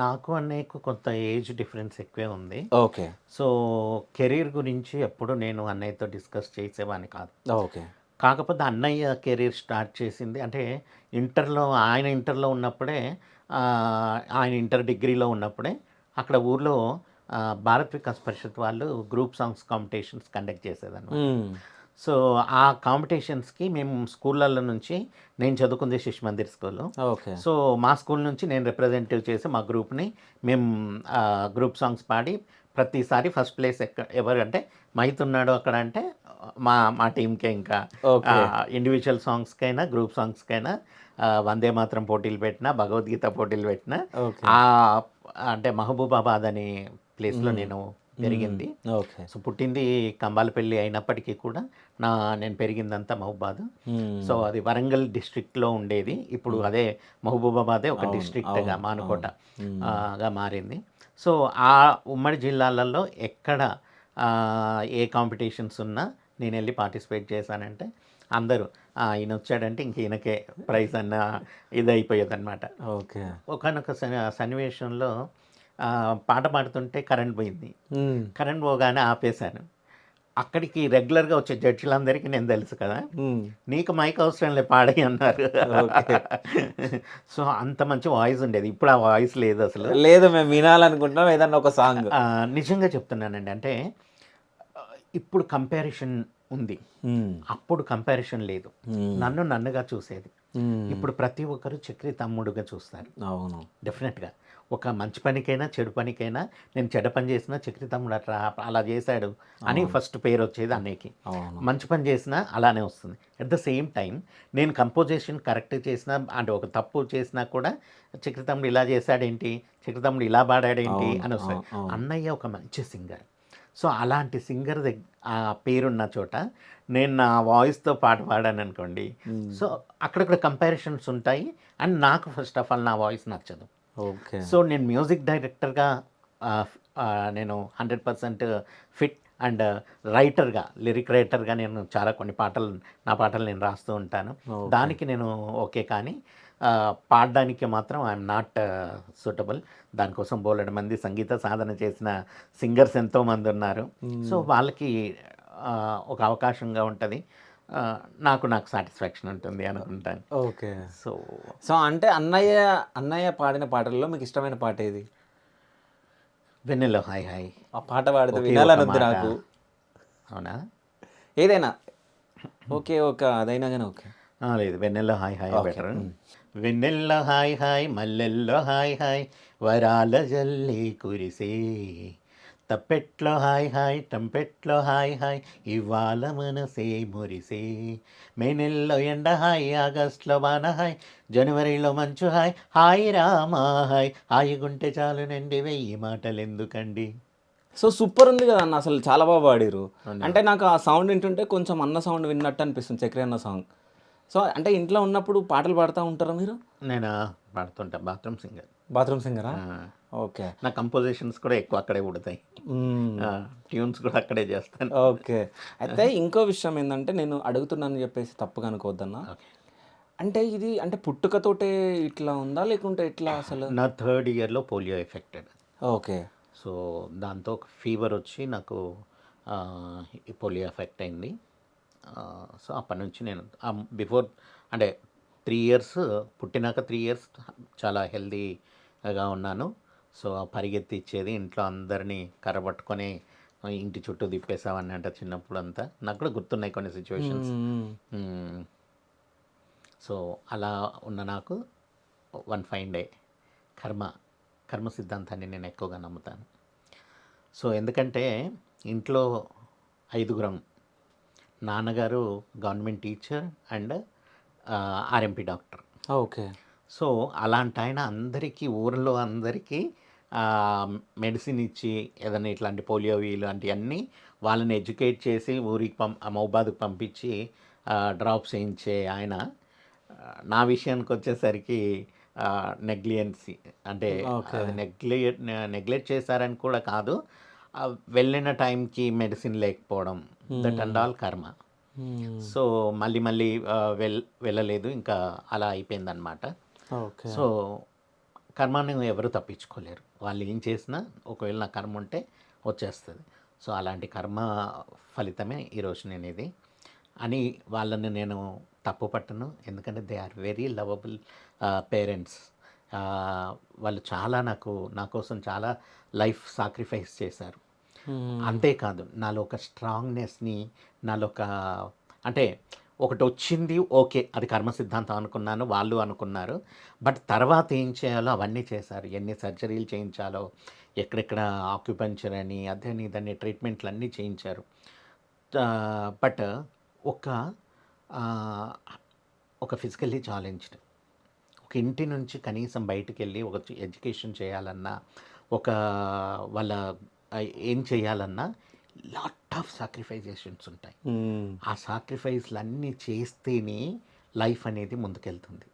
నాకు అన్నయ్యకు కొంత ఏజ్ డిఫరెన్స్ ఎక్కువే ఉంది. ఓకే. సో కెరీర్ గురించి ఎప్పుడు నేను అన్నయ్యతో డిస్కస్ చేసేవాడిని కాదు. ఓకే. కాకపోతే అన్నయ్య కెరీర్ స్టార్ట్ చేసింది అంటే ఆయన ఇంటర్లో ఉన్నప్పుడే, ఆయన ఇంటర్ డిగ్రీలో ఉన్నప్పుడే అక్కడ ఊర్లో భారత్ వికాస్ పరిషత్ వాళ్ళు గ్రూప్ సాంగ్స్ కాంపిటీషన్స్ కండక్ట్ చేసేదన్నమాట. సో ఆ కాంపిటీషన్స్కి మేము స్కూళ్ళల్లో నుంచి, నేను చదువుకుంది శిశు మందిర్ స్కూల్లో. సో మా స్కూల్ నుంచి నేను రిప్రజెంటేటివ్ చేసి మా గ్రూప్ని మేము గ్రూప్ సాంగ్స్ పాడి ప్రతిసారి ఫస్ట్ ప్లేస్ ఎవరు అంటే మైత్ ఉన్నాడు అక్కడ అంటే మా టీంకే. ఇంకా ఇండివిజువల్ సాంగ్స్కైనా గ్రూప్ సాంగ్స్కైనా వందే మాత్రం పోటీలు పెట్టినా, భగవద్గీత పోటీలు పెట్టినా, అంటే మహబూబాబాద్ అనే ప్లేస్లో నేను పెరిగింది. సో పుట్టింది కంబాలపల్లి అయినప్పటికీ కూడా నేను పెరిగిందంతా మహబూబాద్. సో అది వరంగల్ డిస్ట్రిక్ట్లో ఉండేది. ఇప్పుడు అదే మహబూబాబాదే ఒక డిస్ట్రిక్ట్గా, మానుకోటగా మారింది. సో ఆ ఉమ్మడి జిల్లాలలో ఎక్కడ ఏ కాంపిటీషన్స్ ఉన్నా నేను వెళ్ళి పార్టిసిపేట్ చేశానంటే అందరూ ఈయన వచ్చాడంటే ఇంక ఈయనకే ప్రైజ్ అన్న ఇది అయిపోయేది అనమాట. ఓకే. ఒకనొక సన్నివేశంలో పాట పాడుతుంటే కరెంట్ పోయింది. కరెంట్ పోగానే ఆపేశాను. అక్కడికి రెగ్యులర్గా వచ్చే జడ్జిలందరికీ నేను తెలుసు కదా, నీకు మైక్ అవసరం లే పాడి అన్నారు. సో అంత మంచి వాయిస్ ఉండేది. ఇప్పుడు ఆ వాయిస్ లేదు, అసలు లేదు. మేము వినాలనుకుంటున్నాం ఏదన్నా ఒక సాంగ్. నిజంగా చెప్తున్నానండి. అంటే ఇప్పుడు కంపారిజన్ ఉంది, అప్పుడు కంపారిజన్ లేదు. నన్నుగా చూసేది. ఇప్పుడు ప్రతి ఒక్కరు చక్రి తమ్ముడుగా చూస్తారు. అవును, డెఫినెట్గా ఒక మంచి పనికైనా చెడు పనికైనా, నేను చెడ్డ పని చేసినా చక్రి తమ్ముడు అలా చేశాడు అని ఫస్ట్ పేరు వచ్చేది అన్నయ్యకి. మంచి పని చేసినా అలానే వస్తుంది. అట్ ద సేమ్ టైం నేను కంపోజిషన్ కరెక్ట్ చేసినా, అంటే ఒక తప్పు చేసినా కూడా చక్రి తమ్ముడు ఇలా చేశాడేంటి, చక్రి తమ్ముడు ఇలా పాడాడేంటి అని వస్తుంది. అన్నయ్య ఒక మంచి సింగర్. సో అలాంటి సింగర్ ఆ పేరున్న చోట నేను నా వాయిస్తో పాట పాడాను అనుకోండి, సో అక్కడక్కడ కంపారిజన్స్ ఉంటాయి. అండ్ నాకు ఫస్ట్ ఆఫ్ ఆల్ నా వాయిస్ నచ్చదు. సో నేను మ్యూజిక్ డైరెక్టర్గా నేను 100% ఫిట్, అండ్ రైటర్గా, లిరిక్ రైటర్గా నేను చాలా కొన్ని నా పాటలు నేను రాస్తూ ఉంటాను. దానికి నేను ఓకే, కానీ పాడడానికి మాత్రం ఐఎమ్ నాట్ సూటబుల్. దానికోసం బోలెడు మంది సంగీత సాధన చేసిన సింగర్స్ ఎంతోమంది ఉన్నారు. సో వాళ్ళకి ఒక అవకాశంగా ఉంటుంది, నాకు సాటిస్ఫాక్షన్ ఉంటుంది అనుకుంటాను. ఓకే. సో అంటే అన్నయ్య పాడిన పాటల్లో మీకు ఇష్టమైన పాట ఏది? వెన్నెల్లో హాయ్ హాయ్. ఆ పాట పాడితే వినాలనుంది నాకు. అవునా? ఏదైనా ఓకే, ఓకే, అదైనా కానీ ఓకే. లేదు, వెన్నెల్లో హాయ్ హాయ్ ఓకే. బెటర్. వెన్నెల్లో హాయ్ హాయ్, మల్లెల్లో హాయ్ హాయ్, వరాల జల్లి కురిసే, తప్పెట్లో హాయ్ హాయ్, టంపెట్లో హాయ్ హాయ్, ఇవాళ మనసే మురిసే, మే నెలలో ఎండ హాయ్, ఆగస్ట్లో వాన హాయ్, జనవరిలో మంచు హాయ్, హాయ్ రామా హాయ్, హాయిగుంటే చాలు నండి, వెయ్యి మాటలు ఎందుకండి. సో సూపర్ ఉంది కదా అన్న, అసలు చాలా బాగా పాడిరు. అవునా? అంటే నాకు ఆ సౌండ్ వింటుంటే కొంచెం అన్న సౌండ్ విన్నట్టు అనిపిస్తుంది, చక్రి అన్న సాంగ్. సో అంటే ఇంట్లో ఉన్నప్పుడు పాటలు పాడుతూ ఉంటారా మీరు? నేను పాడుతుంటా, బాత్రూమ్ సింగర్. బాత్రూమ్ సింగరా? ఓకే. నా కంపోజిషన్స్ కూడా ఎక్కువ అక్కడే పుడతాయి, మ్మ్. ట్యూన్స్ కూడా అక్కడే చేస్తాను. ఓకే. అయితే ఇంకో విషయం ఏంటంటే, నేను అడుగుతున్నానని చెప్పేసి తప్పుగా అనుకోవద్దన్నా. ఓకే. అంటే ఇది అంటే పుట్టుకతోటే ఇట్లా ఉందా లేకుంటే ఎట్లా అసలు? నా థర్డ్ ఇయర్లో పోలియో ఎఫెక్టెడ్. ఓకే. సో దాంతో ఒక ఫీవర్ వచ్చి నాకు ఈ పోలియో ఎఫెక్ట్ అయింది. సో అప్పటి నుంచి నేను బిఫోర్ అంటే 3 ఇయర్స్, పుట్టినాక 3 ఇయర్స్ చాలా హెల్తీగా ఉన్నాను. సో పరిగెత్తి ఇచ్చేది, ఇంట్లో అందరినీ కర్రబట్టుకొని ఇంటి చుట్టూ తిప్పేసావని అంట చిన్నప్పుడు అంతా. నాకు కూడా గుర్తున్నాయి కొన్ని సిచ్యువేషన్స్. మ్మ్. సో అలా ఉన్న నాకు వన్ ఫైన్ డే కర్మ సిద్ధాంతాన్ని నేను ఎక్కువగా నమ్ముతాను. సో ఎందుకంటే ఇంట్లో 5గురం, నాన్నగారు government teacher and RMP doctor. Okay. So అలాంటి ఆయన అందరికీ, ఊరిలో అందరికీ మెడిసిన్ ఇచ్చి ఏదైనా ఇట్లాంటి పోలియో ఇలాంటివన్నీ వాళ్ళని ఎడ్యుకేట్ చేసి ఊరికి మహబాద్కి పంపించి డ్రాప్స్ వేయించే ఆయన, నా విషయానికి వచ్చేసరికి నెగ్లియన్సీ అంటే ఓకే. అది నెగ్లెక్ట్ చేశారని కూడా కాదు, వెళ్ళిన టైంకి మెడిసిన్ లేకపోవడం, దట్ అండ్ ఆల్ కర్మ. మ్మ్. సో మళ్ళీ వెళ్ళలేదు, ఇంకా అలా అయిపోయిందనమాట. ఓకే. సో కర్మని ఎవరు తప్పించుకోలేరు, వాళ్ళు ఏం చేసినా ఒకవేళ నా కర్మ ఉంటే వచ్చేస్తుంది. సో అలాంటి కర్మ ఫలితమే ఈరోజు నేను ఇది అని వాళ్ళని నేను తప్పు పట్టను, ఎందుకంటే they are very lovable parents. వాళ్ళు చాలా నా కోసం చాలా లైఫ్ సాక్రిఫైస్ చేశారు. మ్మ్. అంతేకాదు నాలో ఒక స్ట్రాంగ్నెస్ని, నాలో ఒక అంటే ఒకటి వచ్చింది, ఓకే అది కర్మ సిద్ధాంతం అనుకున్నాను, వాళ్ళు అనుకున్నారు, బట్ తర్వాత ఏం చేయాలో అవన్నీ చేశారు. ఎన్ని సర్జరీలు చేయించాలో, ఎక్కడెక్కడ ఆక్యుపంచర్ అని అదని దాన్ని ట్రీట్మెంట్లు అన్నీ చేయించారు. బట్ ఒక ఒక ఫిజికల్లీ ఛాలెంజ్డ్, ఒక ఇంటి నుంచి కనీసం బయటికి వెళ్ళి ఒక ఎడ్యుకేషన్ చేయాలన్నా, ఒక వాళ్ళ ఏం చేయాలన్నా లాట్ ఆఫ్ సాక్రిఫైజేషన్స్ ఉంటాయి. మ్మ్. ఆ సాక్రిఫైస్లు అన్నీ చేస్తేనే లైఫ్ అనేది ముందుకెళ్తుంది.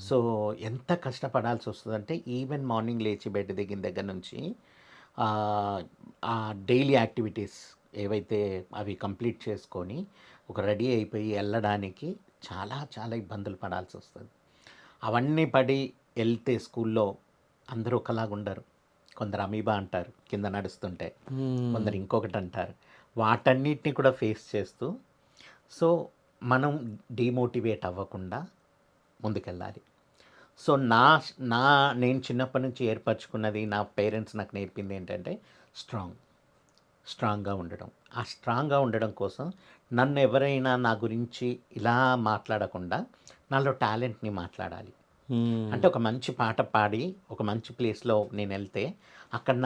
సో ఎంత కష్టపడాల్సి వస్తుందంటే, ఈవెన్ మార్నింగ్ లేచి బెడ్ దిగిన దగ్గర నుంచి ఆ డైలీ యాక్టివిటీస్ ఏవైతే అవి కంప్లీట్ చేసుకొని ఒక రెడీ అయిపోయి వెళ్ళడానికి చాలా చాలా ఇబ్బందులు పడాల్సి వస్తుంది. అవన్నీ పడి వెళ్తే స్కూల్లో అందరూ ఒకలాగా ఉండరు, కొందరు అమీబా అంటారు కింద నడుస్తుంటే, కొందరు ఇంకొకటి అంటారు. వాటన్నిటిని కూడా ఫేస్ చేస్తూ సో మనం డిమోటివేట్ అవ్వకుండా ముందుకెళ్ళాలి. సో నేను చిన్నప్పటి నుంచి ఏర్పరచుకున్నది, నా పేరెంట్స్ నాకు నేర్పింది ఏంటంటే స్ట్రాంగ్గా ఉండడం. ఆ స్ట్రాంగ్గా ఉండడం కోసం నన్ను ఎవరైనా నా గురించి ఇలా మాట్లాడకుండా నాలో టాలెంట్ని మాట్లాడాలి. మ్మ్. అంటే ఒక మంచి పాట పాడి ఒక మంచి ప్లేస్లో నేను వెళ్తే అక్కడ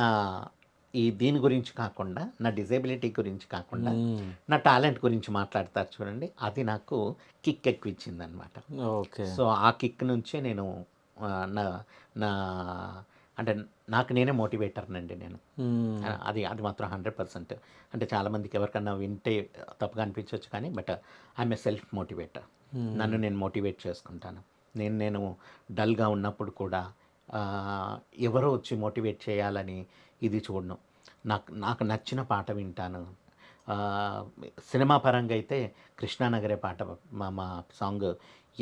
దీని గురించి కాకుండా, నా డిజేబిలిటీ గురించి కాకుండా, మ్మ్. నా నా టాలెంట్ గురించి మాట్లాడతారు చూడండి, అది నాకు కిక్ ఎక్కువ ఇచ్చిందనమాట. ఓకే. సో ఆ కిక్ నుంచే నేను నా నా అంటే నాకు నేనే మోటివేటర్నండి నేను. మ్మ్. అది మాత్రం 100%. అంటే చాలామందికి ఎవరికన్నా వింటే తప్పుగా అనిపించవచ్చు కానీ, but I'm a self motivator. నన్ను నేను మోటివేట్ చేసుకుంటాను. నేను డల్గా ఉన్నప్పుడు కూడా ఎవరో వచ్చి మోటివేట్ చేయాలని ఇది చూడను. నాకు నచ్చిన పాట వింటాను. సినిమా పరంగా అయితే కృష్ణానగరే పాట మా సాంగ్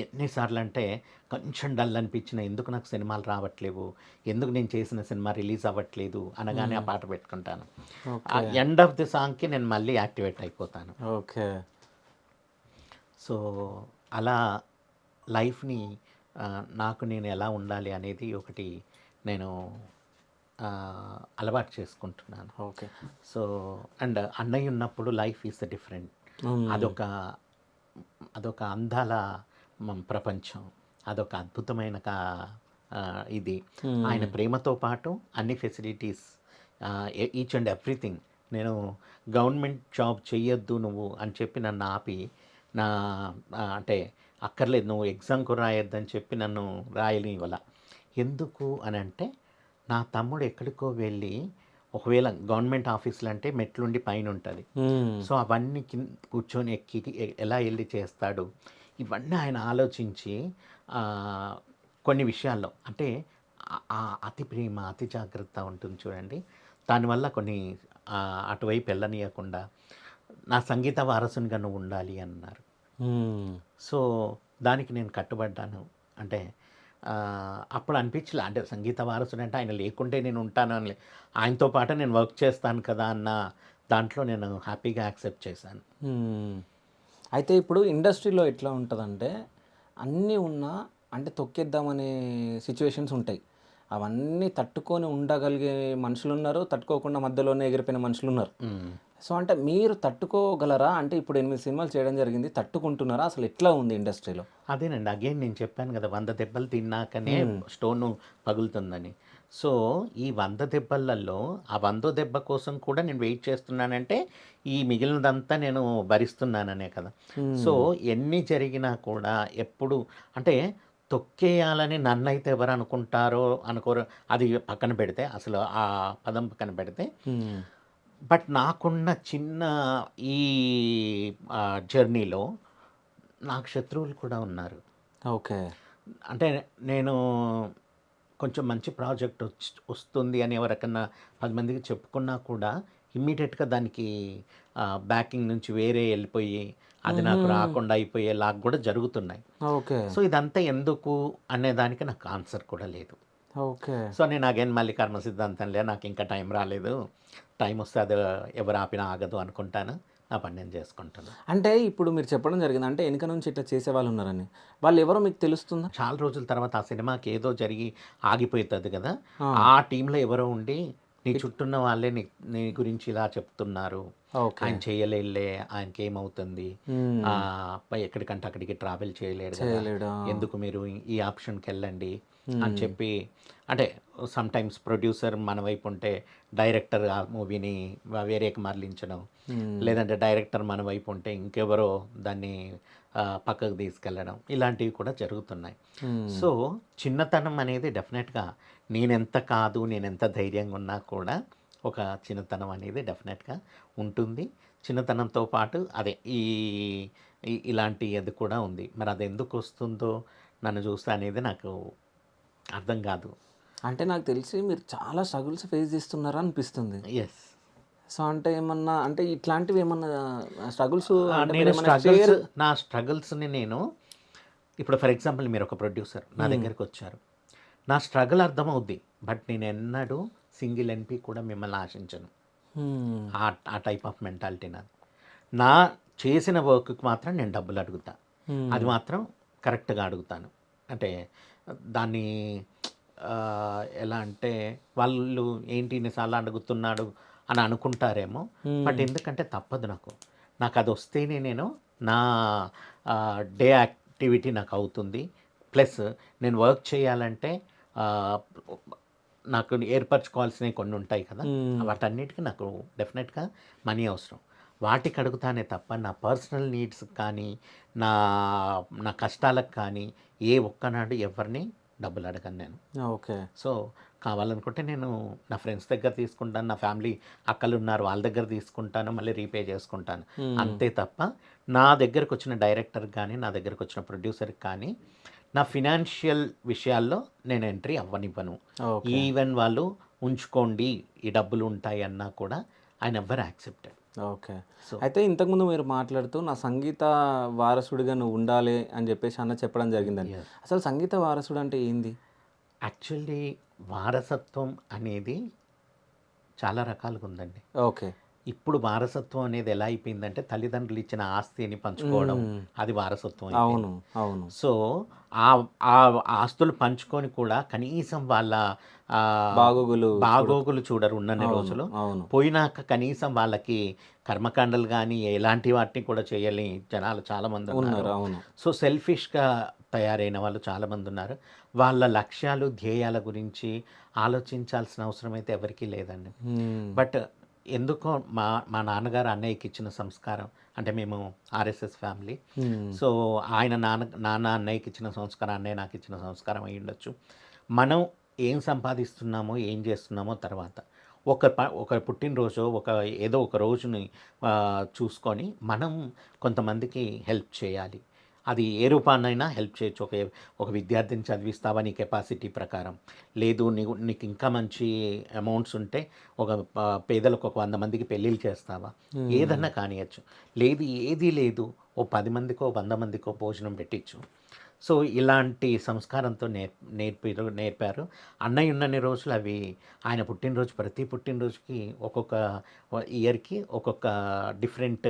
ఎన్నిసార్లు అంటే, కొంచెం డల్ అనిపించిన, ఎందుకు నాకు సినిమాలు రావట్లేవు, ఎందుకు నేను చేసిన సినిమా రిలీజ్ అవ్వట్లేదు అనగానే ఆ పాట పెట్టుకుంటాను. ఆ ఎండ్ ఆఫ్ ది సాంగ్కి నేను మళ్ళీ యాక్టివేట్ అయిపోతాను. ఓకే. సో అలా లైఫ్ని నాకు నేను ఎలా ఉండాలి అనేది ఒకటి నేను అలవాటు చేసుకుంటున్నాను. ఓకే. సో అండ్ అన్నయ్య ఉన్నప్పుడు లైఫ్ ఈజ్ డిఫరెంట్. అదొక అదొక అందాల ప్రపంచం, అదొక అద్భుతమైన ఇది. ఆయన ప్రేమతో పాటు అన్ని ఫెసిలిటీస్, ఈచ్ అండ్ ఎవ్రీథింగ్. నేను గవర్నమెంట్ జాబ్ చెయ్యొద్దు నువ్వు అని చెప్పి నన్ను ఆపి, నా అంటే అక్కర్లేదు నువ్వు ఎగ్జామ్కు రాయొద్దని చెప్పి నన్ను రాయనివ్వాల. ఎందుకు అని అంటే, నా తమ్ముడు ఎక్కడికో వెళ్ళి, ఒకవేళ గవర్నమెంట్ ఆఫీసులు అంటే మెట్లుండి పైన ఉంటుంది, సో అవన్నీ కూర్చొని ఎక్కి ఎలా వెళ్ళి చేస్తాడు, ఇవన్నీ ఆయన ఆలోచించి కొన్ని విషయాల్లో అంటే అతి ప్రేమ, అతి జాగ్రత్త ఉంటుంది చూడండి, దానివల్ల కొన్ని అటువైపు వెళ్ళనీయకుండా నా సంగీత వారసునిగా నువ్వు ఉండాలి అన్నారు. సో దానికి నేను కట్టుబడ్డాను. అంటే అప్పుడు అనిపించలే, అంటే సంగీత వారసుడు అంటే ఆయన లేకుంటే నేను ఉంటాను అని, ఆయనతో పాటు నేను వర్క్ చేస్తాను కదా అన్న దాంట్లో నేను హ్యాపీగా యాక్సెప్ట్ చేశాను. అయితే ఇప్పుడు ఇండస్ట్రీలో ఎట్లా ఉంటుందంటే, అన్నీ ఉన్నా అంటే తొక్కేద్దామనే సిచ్యువేషన్స్ ఉంటాయి. అవన్నీ తట్టుకొని ఉండగలిగే మనుషులు ఉన్నారు, తట్టుకోకుండా మధ్యలోనే ఎగిరిపోయిన మనుషులు ఉన్నారు. సో అంటే మీరు తట్టుకోగలరా? అంటే ఇప్పుడు 8 సినిమాలు చేయడం జరిగింది, తట్టుకుంటున్నారా? అసలు ఎట్లా ఉంది ఇండస్ట్రీలో? అదేనండి, అగైన్ నేను చెప్పాను కదా, 100 దెబ్బలు తిన్నాకనే స్టోను పగులుతుందని. సో ఈ 100 దెబ్బలలో ఆ 100 దెబ్బ కోసం కూడా నేను వెయిట్ చేస్తున్నానంటే, ఈ మిగిలినదంతా నేను భరిస్తున్నాననే కదా. సో ఎన్ని జరిగినా కూడా ఎప్పుడు అంటే తొక్కేయాలని నన్నైతే ఎవరు అనుకుంటారో అనుకోరో అది పక్కన పెడితే, అసలు ఆ పదం పక్కన పెడితే, బట్ నాకున్న చిన్న ఈ జర్నీలో నాకు శత్రువులు కూడా ఉన్నారు. ఓకే. అంటే నేను కొంచెం మంచి ప్రాజెక్ట్ వస్తుంది అని ఎవరికన్నా 10 మందికి చెప్పుకున్నా కూడా ఇమ్మీడియట్గా దానికి బ్యాకింగ్ నుంచి వేరే వెళ్ళిపోయి అది నాకు రాకుండా అయిపోయేలాగా కూడా జరుగుతున్నాయి. ఓకే. సో ఇదంతా ఎందుకు అనే దానికి నాకు ఆన్సర్ కూడా లేదు. ఓకే. సో నేను అగైన్ మళ్ళీ కర్మ సిద్ధాంతంలే, నాకు ఇంకా టైం రాలేదు, టైం వస్తే అది ఎవరు ఆపినా ఆగదు అనుకుంటాను, నా పని నేను చేసుకుంటాను. అంటే ఇప్పుడు మీరు చెప్పడం జరిగింది, అంటే వెనక నుంచి ఇట్లా చేసేవాళ్ళు ఉన్నారని, వాళ్ళు ఎవరో మీకు తెలుస్తుందా? చాలా రోజుల తర్వాత ఆ సినిమాకి ఏదో జరిగి ఆగిపోతుంది కదా, ఆ టీంలో ఎవరో ఉండి నీ చుట్టూన్న వాళ్ళే నీ గురించి ఇలా చెప్తున్నారు, ఆయన చేయలేలే, ఆయనకి ఏమవుతుంది, ఎక్కడికంటే అక్కడికి ట్రావెల్ చేయలేడు కదా, ఎందుకు మీరు ఈ ఆప్షన్కి వెళ్ళండి అని చెప్పి, అంటే సమ్ టైమ్స్ ప్రొడ్యూసర్ మన వైపు ఉంటే డైరెక్టర్ ఆ మూవీని వేరేకి మరలించడం, లేదంటే డైరెక్టర్ మన వైపు ఉంటే ఇంకెవరో దాన్ని పక్కకు తీసుకెళ్ళడం, ఇలాంటివి కూడా జరుగుతున్నాయి. సో చిన్నతనం అనేది డెఫినెట్గా నేనెంత కాదు, నేనెంత ధైర్యంగా ఉన్నా కూడా ఒక చిన్నతనం అనేది డెఫినెట్గా ఉంటుంది. చిన్నతనంతో పాటు అదే ఇలాంటి అది కూడా ఉంది. మరి అది ఎందుకు వస్తుందో నన్ను చూస్తే అనేది నాకు అర్థం కాదు. అంటే నాకు తెలిసి మీరు చాలా స్ట్రగుల్స్ ఫేస్ చేస్తున్నారా అనిపిస్తుంది. ఎస్. సో అంటే ఏమన్నా, అంటే ఇట్లాంటివి ఏమన్నా స్ట్రగుల్స్, నా స్ట్రగుల్స్ని నేను ఇప్పుడు ఫర్ ఎగ్జాంపుల్ మీరు ఒక ప్రొడ్యూసర్ నా దగ్గరికి వచ్చారు, నా స్ట్రగుల్ అర్థమవుద్ది, బట్ నేను ఎన్నడూ సింగిల్ ఎన్పి కూడా మిమ్మల్ని ఆశించను. ఆ టైప్ ఆఫ్ మెంటాలిటీ నాది. నా చేసిన వర్క్కి మాత్రం నేను డబ్బులు అడుగుతా, అది మాత్రం కరెక్ట్గా అడుగుతాను. అంటే దాన్ని ఎలా అంటే వాళ్ళు ఏంటి ఇన్నిసార్లు అడుగుతున్నాడు అని అనుకుంటారేమో, బట్ ఎందుకంటే తప్పదు, నాకు అది వస్తేనే నేను నా డే యాక్టివిటీ నాకు అవుతుంది. ప్లస్ నేను వర్క్ చేయాలంటే నాకు ఏర్పరచుకోవాల్సినవి కొన్ని ఉంటాయి కదా, వాటన్నిటికీ నాకు డెఫినెట్గా మనీ అవసరం. వాటికి అడుగుతానే తప్ప నా పర్సనల్ నీడ్స్ కానీ నా కష్టాలకు కానీ ఏ ఒక్కనాడు ఎవరిని డబ్బులు అడగను నేను. ఓకే. సో కావాలనుకుంటే నేను నా ఫ్రెండ్స్ దగ్గర తీసుకుంటాను, నా ఫ్యామిలీ అక్కలు ఉన్నారు వాళ్ళ దగ్గర తీసుకుంటాను, మళ్ళీ రీపే చేసుకుంటాను, అంతే తప్ప నా దగ్గరకు వచ్చిన డైరెక్టర్ కానీ నా దగ్గరకు వచ్చిన ప్రొడ్యూసర్కి కానీ నా ఫినాన్షియల్ విషయాల్లో నేను ఎంట్రీ అవ్వనివ్వను. ఈవెన్ వాళ్ళు ఉంచుకోండి ఈ డబ్బులు ఉంటాయి అన్నా కూడా ఆయన ఎవ్వరు యాక్సెప్టెడ్. ఓకే. అయితే ఇంతకుముందు మీరు మాట్లాడుతూ నా సంగీత వారసుడిగా నువ్వు ఉండాలి అని చెప్పేసి అన్న చెప్పడం జరిగిందని, అసలు సంగీత వారసుడు అంటే ఏంది? యాక్చువల్లీ వారసత్వం అనేది చాలా రకాలుగా ఉందండి. ఓకే. ఇప్పుడు వారసత్వం అనేది ఎలా అయిపోయిందంటే తల్లిదండ్రులు ఇచ్చిన ఆస్తిని పంచుకోవడం, అది వారసత్వం. అవును, అవును. సో ఆ ఆస్తులు పంచుకొని కూడా కనీసం వాళ్ళ బాగోగులు చూడరు ఉన్నన్ని రోజులు. పోయినాక కనీసం వాళ్ళకి కర్మకాండలు కానీ ఎలాంటి వాటిని కూడా చేయలేని జనాలు చాలామంది ఉన్నారు. ఉన్నారు. అవును. సో సెల్ఫిష్గా తయారైన వాళ్ళు చాలామంది ఉన్నారు. వాళ్ళ లక్ష్యాలు ధ్యేయాల గురించి ఆలోచించాల్సిన అవసరం అయితే ఎవరికీ లేదండి. హ్మ్. బట్ ఎందుకో మా మా నాన్నగారు అన్నయ్యకి ఇచ్చిన సంస్కారం, అంటే మేము ఆర్ఎస్ఎస్ ఫ్యామిలీ. హ్మ్. సో ఆయన నాన్న అన్నయ్యకి ఇచ్చిన సంస్కారం, అన్నయ్య నాకు ఇచ్చిన సంస్కారం అయి ఉండొచ్చు. మనం ఏం సంపాదిస్తున్నామో ఏం చేస్తున్నామో తర్వాత ఒక పుట్టినరోజు ఏదో ఒక రోజుని చూసుకొని మనం కొంతమందికి హెల్ప్ చేయాలి. అది ఏ రూపాన్నైనా హెల్ప్ చేయొచ్చు. ఒక విద్యార్థిని చదివిస్తావా నీ కెపాసిటీ ప్రకారం, లేదు నీకు ఇంకా మంచి అమౌంట్స్ ఉంటే ఒక పేదలకు ఒక 100 మందికి పెళ్ళిళ్ళు చేస్తావా, ఏదన్నా కానియచ్చు. లేదు ఏదీ లేదు, ఓ 10 మందికో 100 మందికో భోజనం పెట్టించు. సో ఇలాంటి సంస్కారంతో నేర్పారు. అన్నయ్య ఉన్నన్ని రోజులు అవి ఆయన పుట్టినరోజు, ప్రతి పుట్టినరోజుకి ఒక్కొక్క ఇయర్కి ఒక్కొక్క డిఫరెంట్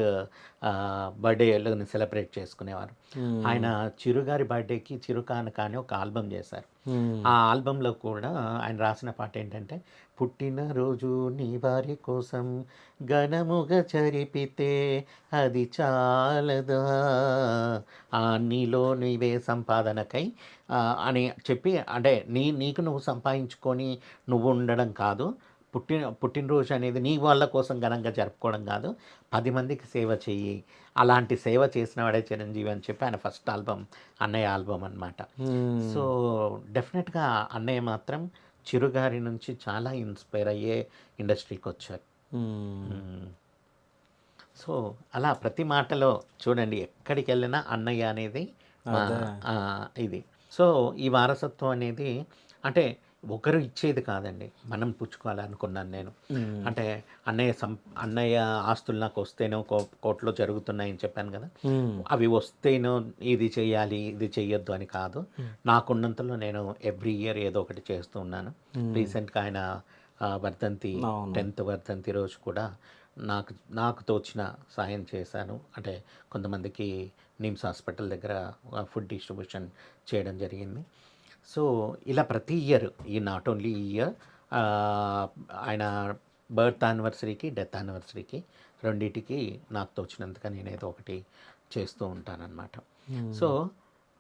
బర్త్డేలను సెలబ్రేట్ చేసుకునేవారు. ఆయన చిరుగారి బర్త్డేకి చిరుకానుక అని ఒక ఆల్బమ్ చేశారు. ఆ ఆల్బంలో కూడా ఆయన రాసిన పాట ఏంటంటే, పుట్టినరోజు నీ భార్య కోసం ఘనముగా జరిపితే అది చాలదా, నీలో నీవే సంపాదనకై అని చెప్పి, అంటే నీకు నువ్వు సంపాదించుకొని నువ్వు ఉండడం కాదు, పుట్టినరోజు అనేది నీ వాళ్ళ కోసం ఘనంగా జరుపుకోవడం కాదు, 10 మందికి సేవ చెయ్యి, అలాంటి సేవ చేసిన వాడే చిరంజీవి అని చెప్పి ఆయన ఫస్ట్ ఆల్బమ్ అన్నయ్య ఆల్బమ్ అనమాట. సో డెఫినెట్గా అన్నయ్య మాత్రం చిరుగారి నుంచి చాలా ఇన్స్పైర్ అయ్యే ఇండస్ట్రీకి వచ్చారు. సో అలా ప్రతి మాటలో చూడండి, ఎక్కడికి వెళ్ళినా అన్నయ్య అనేది ఇది. సో ఈ వారసత్వం అనేది అంటే ఒకరు ఇచ్చేది కాదండి, మనం పుచ్చుకోవాలనుకున్నాను నేను. అంటే అన్నయ్య ఆస్తులు నాకు వస్తేనో కోర్టులో జరుగుతున్నాయని చెప్పాను కదా, అవి వస్తేనో ఇది చెయ్యాలి ఇది చెయ్యొద్దు అని కాదు. నాకున్నంతలో నేను ఎవ్రీ ఇయర్ ఏదో ఒకటి చేస్తూ ఉన్నాను. రీసెంట్గా ఆయన వర్ధంతి 10th వర్ధంతి రోజు కూడా నాకు తోచిన సాయం చేశాను. అంటే కొంతమందికి నిమ్స్ హాస్పిటల్ దగ్గర ఫుడ్ డిస్ట్రిబ్యూషన్ చేయడం జరిగింది. సో ఇలా ప్రతి ఇయర్, ఈ నాట్ ఓన్లీ ఈ ఇయర్, ఆయన బర్త్ యానివర్సరీకి డెత్ యానివర్సరీకి రెండింటికి నాకు తోచినంతగా నేను ఏదో ఒకటి చేస్తూ ఉంటానన్నమాట. సో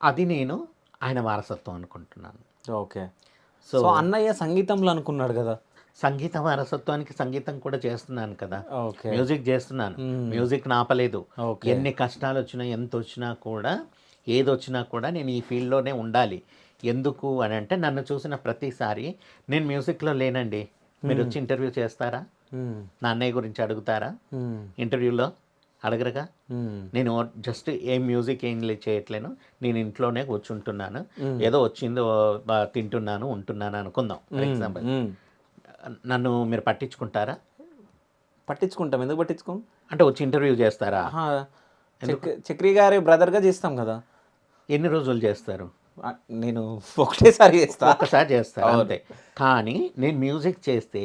అది నేను ఆయన వారసత్వం అనుకుంటున్నాను. ఓకే. సో అన్నయ్య సంగీతంలో అనుకున్నాడు కదా, సంగీత వారసత్వానికి సంగీతం కూడా చేస్తున్నాను కదా, మ్యూజిక్ చేస్తున్నాను, మ్యూజిక్ ఆపలేదు. ఎన్ని కష్టాలు వచ్చినా ఎంత వచ్చినా కూడా ఏదొచ్చినా కూడా నేను ఈ ఫీల్డ్లోనే ఉండాలి. ఎందుకు అని అంటే, నన్ను చూసిన ప్రతిసారి నేను మ్యూజిక్లో లేనండి, మీరు వచ్చి ఇంటర్వ్యూ చేస్తారా, నా అన్నయ్య గురించి అడుగుతారా, ఇంటర్వ్యూలో అడగరుగా. నేను జస్ట్ ఏం మ్యూజిక్ ఏం చేయట్లేను, నేను ఇంట్లోనే కూర్చుంటున్నాను, ఏదో వచ్చిందో తింటున్నాను ఉంటున్నాను అనుకుందాం ఫర్ ఎగ్జాంపుల్. నన్ను మీరు పట్టించుకుంటారా? పట్టించుకుంటాం, ఎందుకు పట్టించుకోం అంటే వచ్చి ఇంటర్వ్యూ చేస్తారా? చక్రి గారి బ్రదర్గా చేస్తాం కదా. ఎన్ని రోజులు చేస్తారు? నేను ఒకటేసారి చేస్తా, ఒకసారి చేస్తాను అంతే. కానీ నేను మ్యూజిక్ చేస్తే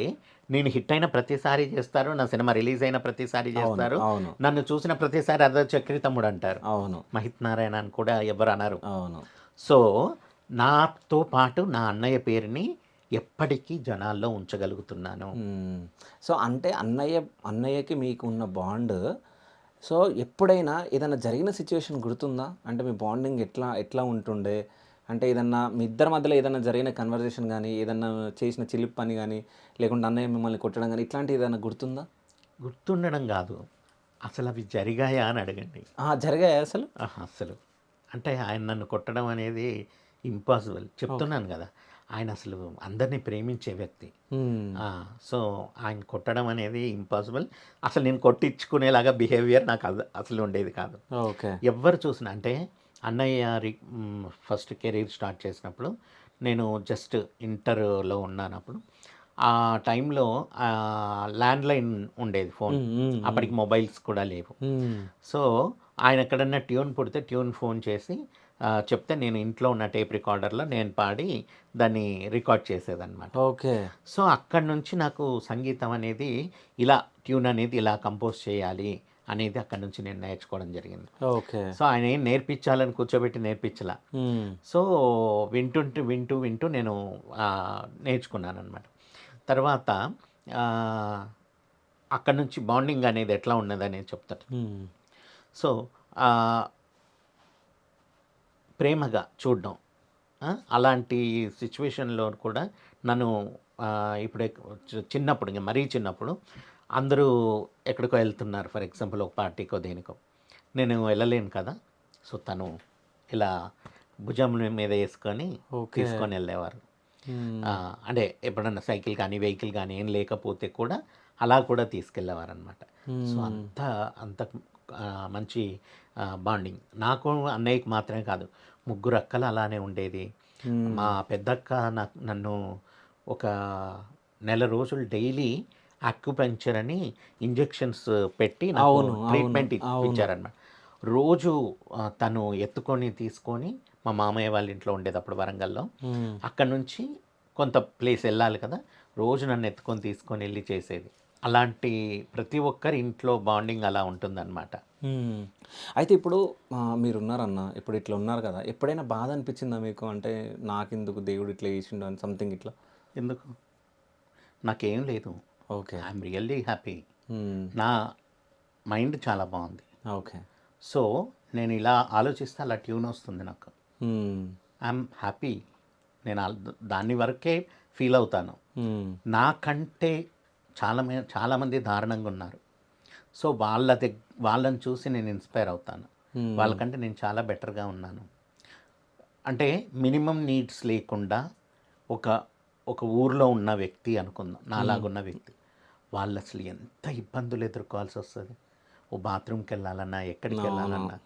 నేను హిట్ అయిన ప్రతిసారి చేస్తారు, నా సినిమా రిలీజ్ అయిన ప్రతిసారి చేస్తారు, నన్ను చూసిన ప్రతిసారి అదే చక్రి తమ్ముడు అంటారు. అవును, మహిత్ నారాయణ అని కూడా ఎవరు అన్నారు. అవును. సో నాతో పాటు నా అన్నయ్య పేరుని ఎప్పటికీ జనాల్లో ఉంచగలుగుతున్నాను. సో అంటే అన్నయ్యకి మీకు ఉన్న బాండ్, సో ఎప్పుడైనా ఏదైనా జరిగిన సిచ్యువేషన్ గుర్తుందా? అంటే మీ బాండింగ్ ఎట్లా ఉంటుండే? అంటే ఏదన్నా మీ ఇద్దరి మధ్యలో ఏదైనా జరిగిన కన్వర్జేషన్ కానీ, ఏదన్నా చేసిన చిలిపి పని కానీ, లేకుంటే అన్నయ్య మిమ్మల్ని కొట్టడం కానీ, ఇట్లాంటివి ఏదైనా గుర్తుందా? గుర్తుండడం కాదు, అసలు అవి జరిగాయా అని అడగండి. జరిగాయా అసలు? అసలు అంటే ఆయన నన్ను కొట్టడం అనేది ఇంపాసిబుల్. చెప్తున్నాను కదా, ఆయన అసలు అందరినీ ప్రేమించే వ్యక్తి. సో ఆయన కొట్టడం అనేది ఇంపాసిబుల్. అసలు నేను కొట్టించుకునేలాగా బిహేవియర్ నాకు అసలు ఉండేది కాదు. ఓకే. ఎవరు చూసినా, అంటే అన్నయ్య ఫస్ట్ కెరీర్ స్టార్ట్ చేసినప్పుడు నేను జస్ట్ ఇంటర్లో ఉన్నానప్పుడు, ఆ టైంలో ల్యాండ్లైన్ ఉండేది ఫోన్, అప్పటికి మొబైల్స్ కూడా లేవు. సో ఆయన ఎక్కడన్నా ట్యూన్ పుడితే ట్యూన్ ఫోన్ చేసి చెప్తే నేను ఇంట్లో ఉన్న టేప్ రికార్డర్లో నేను పాడి దాన్ని రికార్డ్ చేసేదన్నమాట. ఓకే. సో అక్కడి నుంచి నాకు సంగీతం అనేది ఇలా, ట్యూన్ అనేది ఇలా కంపోజ్ చేయాలి అనేది అక్కడి నుంచి నేను నేర్చుకోవడం జరిగింది. ఓకే. సో ఆయన ఏం నేర్పించాలని కూర్చోబెట్టి నేర్పించలా. సో వింటూ నేను నేర్చుకున్నాను అనమాట. తర్వాత అక్కడ నుంచి బాండింగ్ అనేది ఎట్లా ఉన్నది అనేది చెప్తారు. సో ప్రేమగా చూడడం, అలాంటి సిచ్యువేషన్లో కూడా నన్ను ఇప్పుడే చిన్నప్పుడు, ఇంకా మరీ చిన్నప్పుడు అందరూ ఎక్కడికో వెళ్తున్నారు, ఫర్ ఎగ్జాంపుల్ ఒక పార్టీకో దేనికో, నేను వెళ్ళలేను కదా. సో తను ఇలా భుజం మీద వేసుకొని తీసుకొని వెళ్ళేవారు. అంటే ఎప్పుడన్నా సైకిల్ కానీ వెహికల్ కానీ ఏం లేకపోతే కూడా అలా కూడా తీసుకెళ్ళేవారు అనమాట. సో అంత అంత మంచి బాండింగ్ నాకు అన్నయ్యకి మాత్రమే కాదు, ముగ్గురు అక్కలు అలానే ఉండేది. మా పెద్దక్క నన్ను ఒక నెల రోజులు డైలీ అక్యుపంక్చర్ అని ఇంజెక్షన్స్ పెట్టి నాకు ట్రీట్మెంట్ ఇప్పించారనమాట. రోజు తను ఎత్తుకొని తీసుకొని మా మామయ్య వాళ్ళ ఇంట్లో ఉండేది అప్పుడు వరంగల్లో, అక్కడ నుంచి కొంత ప్లేస్ వెళ్ళాలి కదా, రోజు నన్ను ఎత్తుకొని తీసుకొని వెళ్ళి చేసేది. అలాంటి ప్రతి ఒక్కరి ఇంట్లో బాండింగ్ అలా ఉంటుందన్నమాట. అయితే ఇప్పుడు మీరున్నారన్న, ఇప్పుడు ఇట్లా ఉన్నారు కదా, ఎప్పుడైనా బాధ అనిపించిందా మీకు? అంటే నాకెందుకు దేవుడు ఇట్లా చేసిండు అని సంథింగ్ ఇట్లా? ఎందుకు, నాకేం లేదు. Okay, I'm really happy. నా మైండ్ చాలా బాగుంది. ఓకే. సో నేను ఇలా ఆలోచిస్తే అలా ట్యూన్ వస్తుంది నాకు. I'm happy. నేను దాని వరకే ఫీల్ అవుతాను. నాకంటే చాలామంది దారుణంగా ఉన్నారు. సో వాళ్ళని చూసి నేను ఇన్స్పైర్ అవుతాను. వాళ్ళకంటే నేను చాలా బెటర్గా ఉన్నాను. అంటే మినిమం నీడ్స్ లేకుండా ఒక ఊర్లో ఉన్న వ్యక్తి అనుకుందాం, నాలాగున్న వ్యక్తి, వాళ్ళు అసలు ఎంత ఇబ్బందులు ఎదుర్కోవాల్సి వస్తుంది. ఓ బాత్రూమ్కి వెళ్ళాలన్నా, ఎక్కడికి వెళ్ళాలన్నా,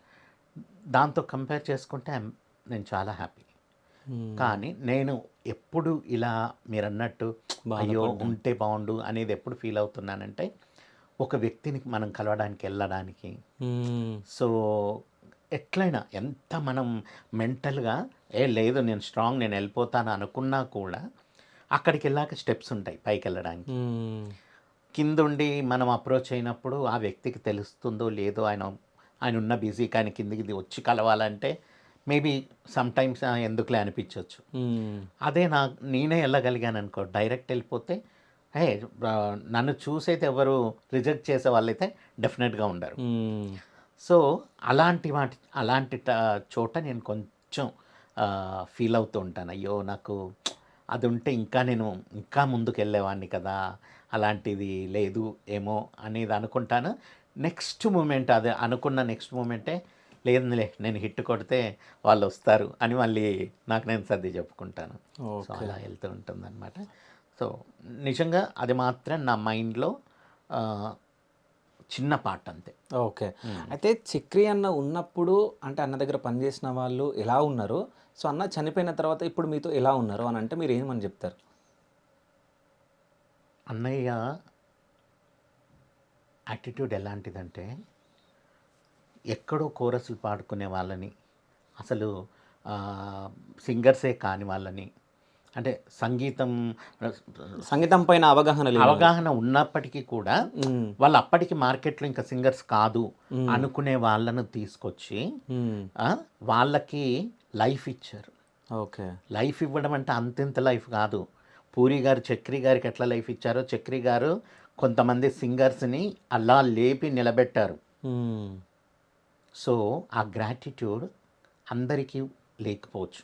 దాంతో కంపేర్ చేసుకుంటే నేను చాలా హ్యాపీ. కానీ నేను ఎప్పుడు ఇలా మీరు అన్నట్టు అయ్యో ఉంటే బాగుండు అనేది ఎప్పుడు ఫీల్ అవుతున్నానంటే, ఒక వ్యక్తిని మనం కలవడానికి వెళ్ళడానికి, సో ఎట్లయినా ఎంత మనం మెంటల్గా లేదు నేను స్ట్రాంగ్, నేను వెళ్ళిపోతాను అనుకున్నా కూడా అక్కడికి వెళ్ళాక స్టెప్స్ ఉంటాయి పైకి వెళ్ళడానికి. కిందుండి మనం అప్రోచ్ అయినప్పుడు ఆ వ్యక్తికి తెలుస్తుందో లేదో, ఆయన ఉన్న బిజీకి ఆయన కిందికి వచ్చి కలవాలంటే మేబీ సమ్టైమ్స్ ఎందుకులే అనిపించవచ్చు. అదే నేనే వెళ్ళగలిగాను అనుకో, డైరెక్ట్ వెళ్ళిపోతే నన్ను చూసైతే ఎవరు రిజెక్ట్ చేసే వాళ్ళైతే డెఫినెట్గా ఉండరు. సో అలాంటి చోట నేను కొంచెం ఫీల్ అవుతూ ఉంటాను, అయ్యో నాకు అది ఉంటే నేను ఇంకా ముందుకు వెళ్ళేవాడిని కదా, అలాంటిది లేదు ఏమో అనేది అనుకుంటాను. నెక్స్ట్ మూమెంట్ అదే అనుకున్న నెక్స్ట్ మూమెంటే, లేదులే నేను హిట్ కొడితే వాళ్ళు వస్తారు అని మళ్ళీ నేను సర్ది చెప్పుకుంటాను. సో అలా వెళ్తూ ఉంటుంది అనమాట. సో నిజంగా అది మాత్రం నా మైండ్లో చిన్న పార్ట్ అంతే. ఓకే. అయితే చక్రి అన్న ఉన్నప్పుడు అంటే అన్న దగ్గర పనిచేసిన వాళ్ళు ఎలా ఉన్నారు, సో అన్న చనిపోయిన తర్వాత ఇప్పుడు మీతో ఎలా ఉన్నారు అని అంటే మీరు ఏమని చెప్తారు? అన్నయ్య యాటిట్యూడ్ ఎలాంటిదంటే, ఎక్కడో కోరసులు పాడుకునే వాళ్ళని, అసలు సింగర్సే కాని వాళ్ళని, అంటే సంగీతం పైన అవగాహన ఉన్నప్పటికీ కూడా వాళ్ళు అప్పటికి మార్కెట్లో ఇంకా సింగర్స్ కాదు అనుకునే వాళ్ళను తీసుకొచ్చి వాళ్ళకి లైఫ్ ఇచ్చారు. ఓకే. లైఫ్ ఇవ్వడం అంటే అంతింత లైఫ్ కాదు. పూరి గారు చక్రి గారికి ఎట్లా లైఫ్ ఇచ్చారో, చక్రి గారు కొంతమంది సింగర్స్ని అలా లేపి నిలబెట్టారు. సో ఆ గ్రాటిట్యూడ్ అందరికీ లేకపోవచ్చు,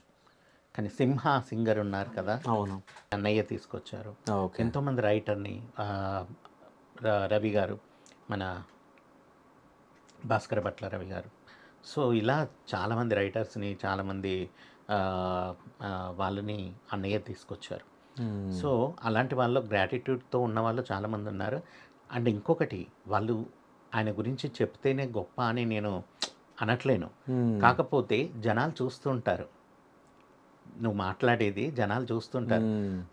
కానీ సింహ సింగర్ ఉన్నారు కదా, అవును, అన్నయ్య తీసుకొచ్చారు. ఎంతోమంది రైటర్ని, రవి గారు, మన భాస్కర భట్ల రవి గారు, సో ఇలా చాలామంది రైటర్స్ని, చాలామంది వాళ్ళని అన్నయ్య తీసుకొచ్చారు. సో అలాంటి వాళ్ళు గ్రాటిట్యూడ్తో ఉన్న వాళ్ళు చాలామంది ఉన్నారు. అండ్ ఇంకొకటి, వాళ్ళు ఆయన గురించి చెప్తేనే గొప్ప అని నేను అనట్లేను, కాకపోతే జనాలు చూస్తుంటారు, నువ్వు మాట్లాడేది జనాలు చూస్తుంటారు.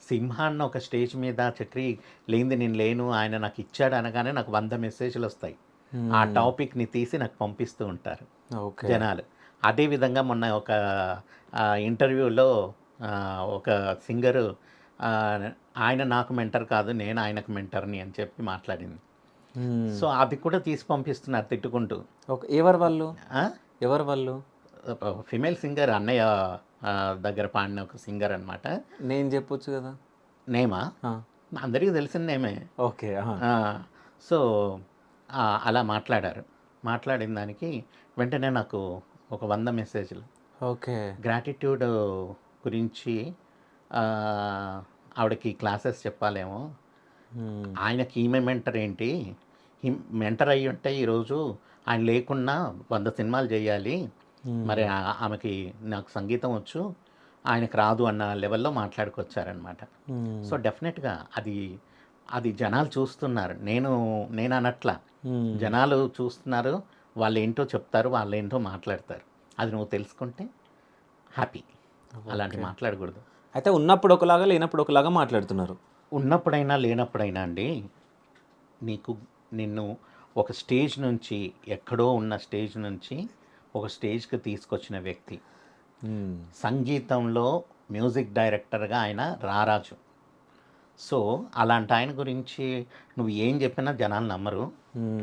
సింహ అన్న ఒక స్టేజ్ మీద చక్రి లేనిది నేను లేను, ఆయన నాకు ఇచ్చాడు అనగానే నాకు 100 మెసేజ్లు వస్తాయి. ఆ టాపిక్ని తీసి నాకు పంపిస్తూ ఉంటారు జనాలు. అదేవిధంగా మొన్న ఒక ఇంటర్వ్యూలో ఒక సింగరు, ఆయన నాకు మెంటర్ కాదు, నేను ఆయనకు మెంటర్ని అని చెప్పి మాట్లాడింది. సో అది కూడా తీసి పంపిస్తున్నారు తిట్టుకుంటూ. ఎవరు వాళ్ళు? ఫిమేల్ సింగర్, అన్నయ్య దగ్గర పాడిన ఒక సింగర్ అనమాట. నేను చెప్పొచ్చు కదా నేమా? అందరికీ తెలిసిన నేమే. ఓకే. సో అలా మాట్లాడారు. మాట్లాడిన దానికి వెంటనే నాకు ఒక 100 మెసేజ్‌లు. ఓకే. గ్రాటిట్యూడ్ గురించి ఆవిడకి క్లాసెస్ చెప్పాలేమో. హ్మ్. ఆయనకి ఈమె మెంటర్ ఏంటి? మెంటర్ అయ్యుంటే ఈరోజు ఆయన లేకున్నా 100 సినిమాలు చేయాలి. మరి హ్మ్. ఆమెకి నాకు సంగీతం వచ్చు, ఆయనకి రాదు అన్న లెవెల్‌లో మాట్లాడుకొచ్చారనమాట. సో, హ్మ్. డెఫినెట్‌గా అది అది జనాలు చూస్తున్నారు. నేననట్లా. హ్మ్. జనాలు చూస్తున్నారు. వాళ్ళేంటో చెప్తారు. వాళ్ళేంటో మాట్లాడతారు. అది నువ్వు తెలుసుకుంటే హ్యాపీ. అలాంటివి ఓకే. మాట్లాడకూడదు. అయితే ఉన్నప్పుడు ఒకలాగా, లేనప్పుడు ఒకలాగా మాట్లాడుతున్నారు. ఉన్నప్పుడైనా, లేనప్పుడైనా అండి, నీకు నిన్ను ఒక స్టేజ్ నుంచి, ఎక్కడో ఉన్న స్టేజ్ నుంచి ఒక స్టేజ్‌కి తీసుకొచ్చిన వ్యక్తి. హ్మ్. సంగీతంలో మ్యూజిక్ డైరెక్టర్‌గా ఆయన రారాజు. సో, అలాంటి ఆయన గురించి నువ్వు ఏం చెప్పినా జనాలు నమ్మరు.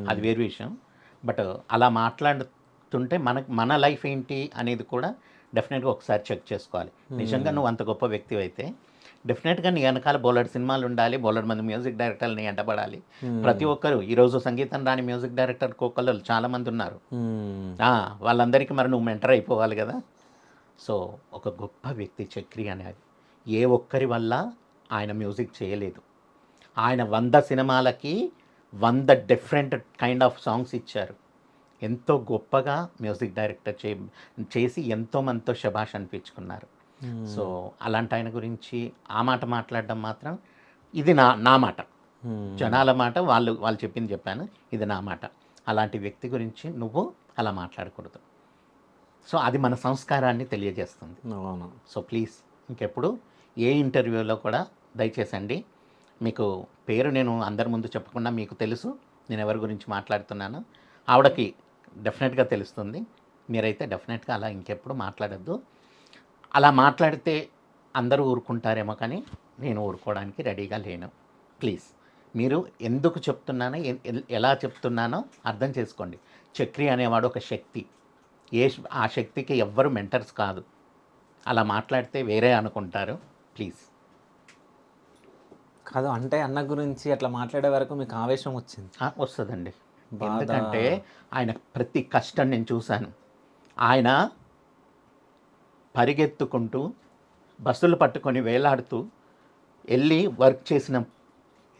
అది హ్మ్. వేరే విషయం. బట్ అలా మాట్లాడుతుంటే మన లైఫ్ ఏంటి అనేది కూడా డెఫినెట్‌గా ఒకసారి చెక్ చేసుకోవాలి. నిజంగా హ్మ్. నువ్వు అంత గొప్ప వ్యక్తివైతే డెఫినెట్‌గా నీ వెనకాల బోలెడు సినిమాలు ఉండాలి. బోలెడు మంది మ్యూజిక్ డైరెక్టర్లు నీ ఎంటబడాలి. హ్మ్. ప్రతి ఒక్కరు ఈరోజు సంగీతం రాని మ్యూజిక్ డైరెక్టర్ కోకొల్లలు చాలామంది ఉన్నారు. హ్మ్. ఆ! వాళ్ళందరికీ మరి నువ్వు మెంటర్ అయిపోవాలి గదా! సో, ఒక గొప్ప వ్యక్తి 'చక్రి' అనేది. ఏ ఒక్కరి వల్ల ఆయన మ్యూజిక్ చేయలేదు. ఆయన 100 సినిమాలకి 100 డిఫరెంట్ కైండ్ ఆఫ్ సాంగ్స్ ఇచ్చారు. ఎంతో గొప్పగా మ్యూజిక్ డైరెక్టర్ చేసి ఎంతో మందితో శభాష్ అనిపించుకున్నారు. సో, హ్మ్. అలాంటి ఆయన గురించి ఆ మాట మాట్లాడడం మాత్రం ఇది నా నా మాట. హ్మ్. జనాల మాట వాళ్ళు చెప్పింది చెప్పాను. ఇది నా మాట. అలాంటి వ్యక్తి గురించి నువ్వు అలా మాట్లాడకూడదు. సో, అది మన సంస్కారాన్ని తెలియజేస్తుంది. అవును. సో, ప్లీజ్ ఇంకెప్పుడు ఏ ఇంటర్వ్యూలో కూడా దయచేసండి మీకు పేరు నేను అందరి ముందు చెప్పకుండా మీకు తెలుసు నేను ఎవరి గురించి మాట్లాడుతున్నానో. ఆవిడకి డెఫినెట్‌గా తెలుస్తుంది. మీరైతే డెఫినెట్‌గా అలా ఇంకెప్పుడు మాట్లాడొద్దు. అలా మాట్లాడితే అందరూ ఊరుకుంటారేమో కానీ నేను ఊరుకోవడానికి రెడీగా లేను. ప్లీజ్ మీరు ఎందుకు చెప్తున్నానో ఎలా చెప్తున్నానో అర్థం చేసుకోండి. చక్రి అనేవాడు ఒక శక్తి. ఆ శక్తికి ఎవ్వరు మెంటర్స్ కాదు. అలా మాట్లాడితే వేరే అనుకుంటారు. ప్లీజ్. కాదు అంటే అన్న గురించి అట్లా మాట్లాడే వరకు మీకు ఆవేశం వచ్చింది. వస్తదండి. బాధ. ఎందుకంటే ఆయన ప్రతి కష్టం నేను చూశాను. ఆయన పరిగెత్తుకుంటూ బస్సులు పట్టుకొని వేలాడుతూ ఎళ్ళి వర్క్ చేసిన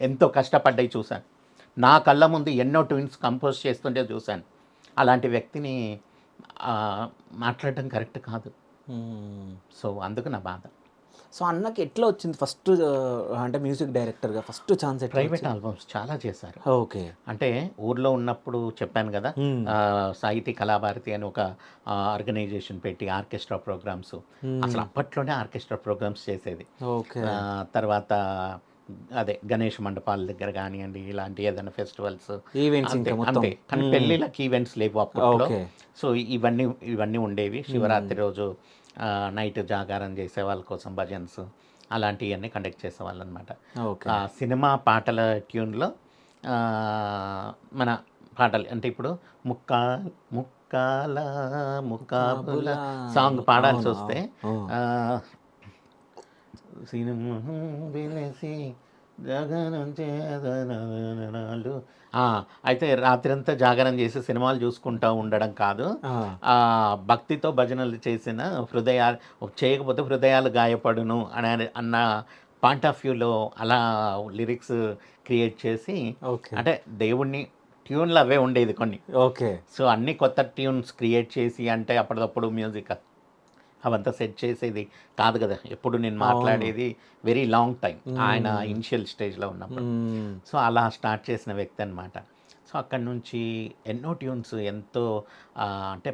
ఎంతో కష్టపడ్డయి చూశాను. నా కళ్ళ ముందు ఎన్నో ట్యూన్స్ కంపోజ్ చేస్తుంటే చూశాను. అలాంటి వ్యక్తిని మాట్లాడడం కరెక్ట్ కాదు. హ్మ్. సో, అందుకు నా బాధ. సో, అన్నకి ఎట్లా వచ్చింది ఫస్ట్ అంటే మ్యూజిక్ డైరెక్టర్‌గా ఫస్ట్ ఛాన్స్ ఎట్లా ప్రైవేట్ వచ్చింది? ఆల్బమ్స్ చాలా చేశారు. ఓకే. అంటే ఊర్లో ఉన్నప్పుడు చెప్పాను గదా! హ్మ్. సాహితీ కళాభారతి అని ఒక ఆర్గనైజేషన్ పెట్టి ఆర్కెస్ట్రా ప్రోగ్రామ్స్. అసలు హ్మ్. అప్పట్లోనే ఆర్కెస్ట్రా ప్రోగ్రామ్స్ చేసేది. ఓకే. తర్వాత అదే గణేష్ మండపాల దగ్గర గానియండి, ఇలాంటి ఏదైనా ఫెస్టివల్స్ ఈవెంట్స్ అంతే. ఇంకా మొత్తం. అంతే. కానీ హ్మ్. పెళ్ళిళ్ళకి ఈవెంట్స్ లేవు అప్పట్లో. ఓకే. సో, ఇవన్నీ ఉండేవి. హ్మ్. శివరాత్రి రోజు నైట్ జాగారం చేసే వాళ్ళ కోసం భజన్స్ అలాంటియన్నీ కండక్ట్ చేసేవాళ్ళనమాట. ఓకే. సినిమా పాటల ట్యూన్‌లో మన పాటలు అంటే ఇప్పుడు ముక్కా ముక్కాల ముకాబుల ముకాబులా సాంగ్ అవును. పాడాల్సొస్తే అవును. ఆహ్, సినిమా వెలసి జగనం చేదనలు అయితే రాత్రంతా జాగరణ చేసి సినిమాలు చూసుకుంటా ఉండడం కాదు. ఆ! భక్తితో భజనలు చేసిన చేయకపోతే హృదయాలు గాయపడును అన్న పాయింట్ ఆఫ్ వ్యూలో అలా లిరిక్స్ క్రియేట్ చేసి ఓకే. అంటే దేవుడిని ట్యూన్‌లు అవే ఉండేది కొన్ని. ఓకే. సో, అన్ని కొత్త ట్యూన్స్ క్రియేట్ చేసి అంటే అప్పటికప్పుడు మ్యూజిక్ అవంతా సెట్ చేసేది కాదు గదా! ఎప్పుడు నేను అవును. మాట్లాడేది వెరీ లాంగ్ టైమ్. ఆయన హ్మ్. ఇనిషియల్ స్టేజ్‌లో ఉన్నప్పుడు. హ్మ్. సో, అలా స్టార్ట్ చేసిన వ్యక్తి అనమాట. సో, అక్కడి నుంచి ఎన్నో ట్యూన్స్ ఎంతో అంటే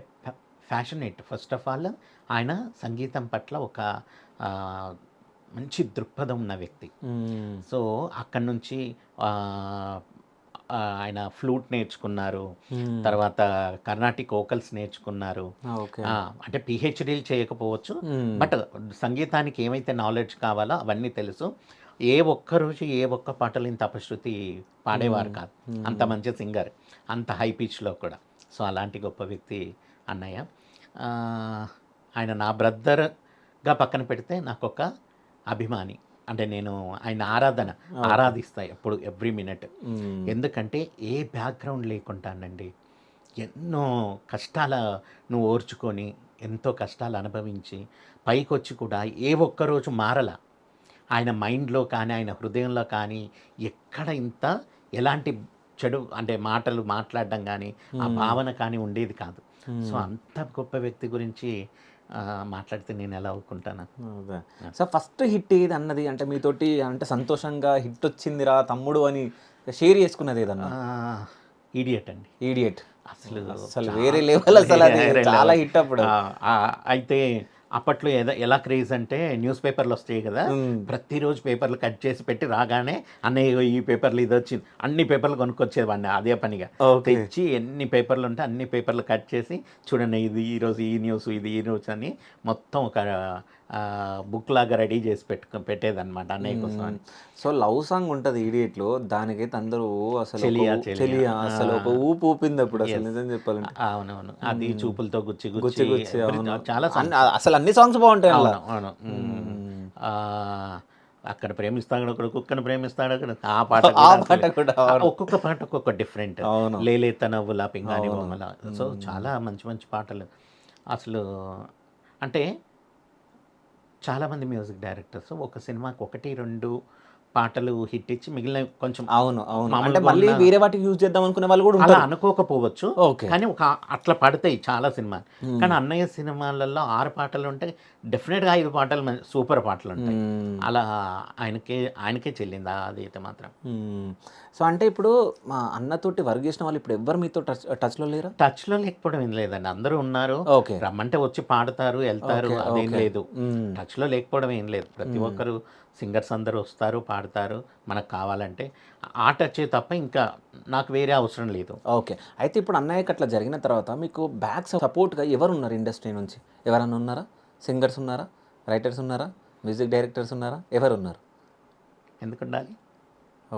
ఫ్యాషనేట్ ఫస్ట్ ఆఫ్ ఆల్ ఆయన సంగీతం పట్ల ఒక ఆహ్, మంచి దృక్పథం ఉన్న వ్యక్తి. హ్మ్. సో, అక్కడి నుంచి ఆహ్, ఆయన ఫ్లూట్ నేర్చుకున్నారు. హ్మ్. తర్వాత కర్ణాటిక్ వోకల్స్ నేర్చుకున్నారు. ఓకే. అంటే పీహెచ్‌డీలు చేయకపోవచ్చు. హ్మ్. బట్ సంగీతానికి ఏమైతే నాలెడ్జ్ కావాలో అవన్నీ తెలుసు. ఏ ఒక్క రోజు ఏ ఒక్క పాటలు ఇంత అపశృతి పాడేవారు హ్మ్. కాదు. అంత హ్మ్. మంచి సింగర్. అంత హై పిచ్‌లో కూడా. సో, అలాంటి గొప్ప వ్యక్తి అన్నయ్య. ఆహ్, ఆయన నా బ్రదర్‌గా పక్కన పెడితే నాకొక అభిమాని. అంటే నేను ఆయన ఆరాధిస్తా ఎప్పుడు ఎవ్రీ మినిట్. ఎందుకంటే ఏ బ్యాక్గ్రౌండ్ లేకుండానండి ఎన్నో కష్టాల నువ్వు ఓర్చుకొని ఎంతో కష్టాలు అనుభవించి పైకొచ్చి కూడా ఏ ఒక్కరోజు మారల. ఆయన మైండ్లో కానీ ఆయన హృదయంలో కానీ ఎక్కడ ఇంత ఎలాంటి చెడు అంటే మాటలు మాట్లాడడం కానీ ఆ భావన కానీ ఉండేది కాదు. సో అంత గొప్ప వ్యక్తి గురించి మాట్లాడితే నేను ఎలా ఒప్పుకుంటాను. అదే. సో ఫస్ట్ హిట్ ఏది అన్నది అంటే మీతోటి అంటే సంతోషంగా హిట్ వచ్చిందిరా తమ్ముడు అని షేర్ చేసుకున్నది ఏదన్నా? ఈడియట్ అండి. ఈడియట్ అసలు అసలు వేరే లెవెల్, అసలు అది వేరే చాలా level. హిట్ అప్పుడు. అయితే అప్పట్లో ఎలా క్రేజ్ అంటే న్యూస్ పేపర్లు వస్తాయి కదా, ప్రతిరోజు పేపర్లు కట్ చేసి పెట్టి రాగానే అన్నయ్య ఈ పేపర్లు ఇది వచ్చింది, అన్ని పేపర్లు కొనుక్కొచ్చేవాడిని అదే పనిగా. Okay. తెచ్చి ఎన్ని పేపర్లు ఉంటే అన్ని పేపర్లు కట్ చేసి చూడండి ఇది ఈరోజు ఈ న్యూస్, ఇది ఈ న్యూస్ అని మొత్తం ఒక బుక్ లాగా రెడీ చేసి పెట్టేదన్నమాట అన్నయ్య కోసం అని. సో లవ్ సాంగ్ ఉంటుంది ఈడియట్లో, దానికైతే అందరూ అసలు చెలియా, చెలియా అసలు ఒక ఊపు ఊపింది అప్పుడు అసలు నిజం చెప్పాలంటే. అవునవును, అది చూపులతో గుచ్చి గుచ్చి గుచ్చి, every- అవును. చాలా అసలు అన్ని సాంగ్స్ బాగుంటాయి అలా. అవును. అక్కడ ప్రేమిస్తాడు ఒకడు, కుక్కను ప్రేమిస్తాడు ఒకడు, ఆ పాట ఆ కూడా పాట అసలు కూడా, అవును. ఒక్కొక్క పాట ఒక్కొక్క డిఫరెంట్. అవును. లేలేత నవ్వుల పింగాణి బొమ్మల. సో చాలా మంచి మంచి పాటలు అసలు. అంటే చాలామంది మ్యూజిక్ డైరెక్టర్స్ ఒక సినిమాకి 1-2 పాటలు హిట్ ఇచ్చి మిగిలిన కొంచెం అవును అవును, అంటే మామూలుగా మళ్ళీ ఉన్న- వేరే వాటికి యూజ్ చేద్దాం అనుకునే వాళ్ళు కూడా అలా ఉంటారు. అనుకోకపోవచ్చు, ఓకే. కానీ అట్లా పడతాయి చాలా సినిమాలు. కానీ అన్నయ్య సినిమాలలో 6 పాటలు ఉంటాయి, డెఫినెట్గా 5 పాటలు సూపర్ పాటలు ఉంటాయి. అలా ఆయనకే చెల్లింది అది అయితే మాత్రం. సో అంటే ఇప్పుడు మా అన్నతోటి వర్క్ చేసిన వాళ్ళు ఇప్పుడు ఎవ్వరు మీతో టచ్లో లేరా? టచ్లో లేకపోవడం ఏం లేదండి, అందరూ ఉన్నారు. ఓకే. రమ్మంటే వచ్చి పాడతారు వెళ్తారు, ఓకే, అదేం ఓకే. లేదు. టచ్లో లేకపోవడం ఏం లేదు, ప్రతి ఒక్కరు సింగర్స్ అందరూ వస్తారు పాడతారు మనకు కావాలంటే. ఆ టచే తప్ప ఇంకా నాకు వేరే అవసరం లేదు. ఓకే. అయితే ఇప్పుడు అన్నయ్యకి అట్లా జరిగిన తర్వాత మీకు బ్యాక్ సపోర్ట్గా ఎవరు ఉన్నారు ఇండస్ట్రీ నుంచి? ఎవరన్నా ఉన్నారా? సింగర్స్ ఉన్నారా? రైటర్స్ ఉన్నారా? మ్యూజిక్ డైరెక్టర్స్ ఉన్నారా? ఎవరు ఉన్నారు? ఎందుకు ఉండాలి?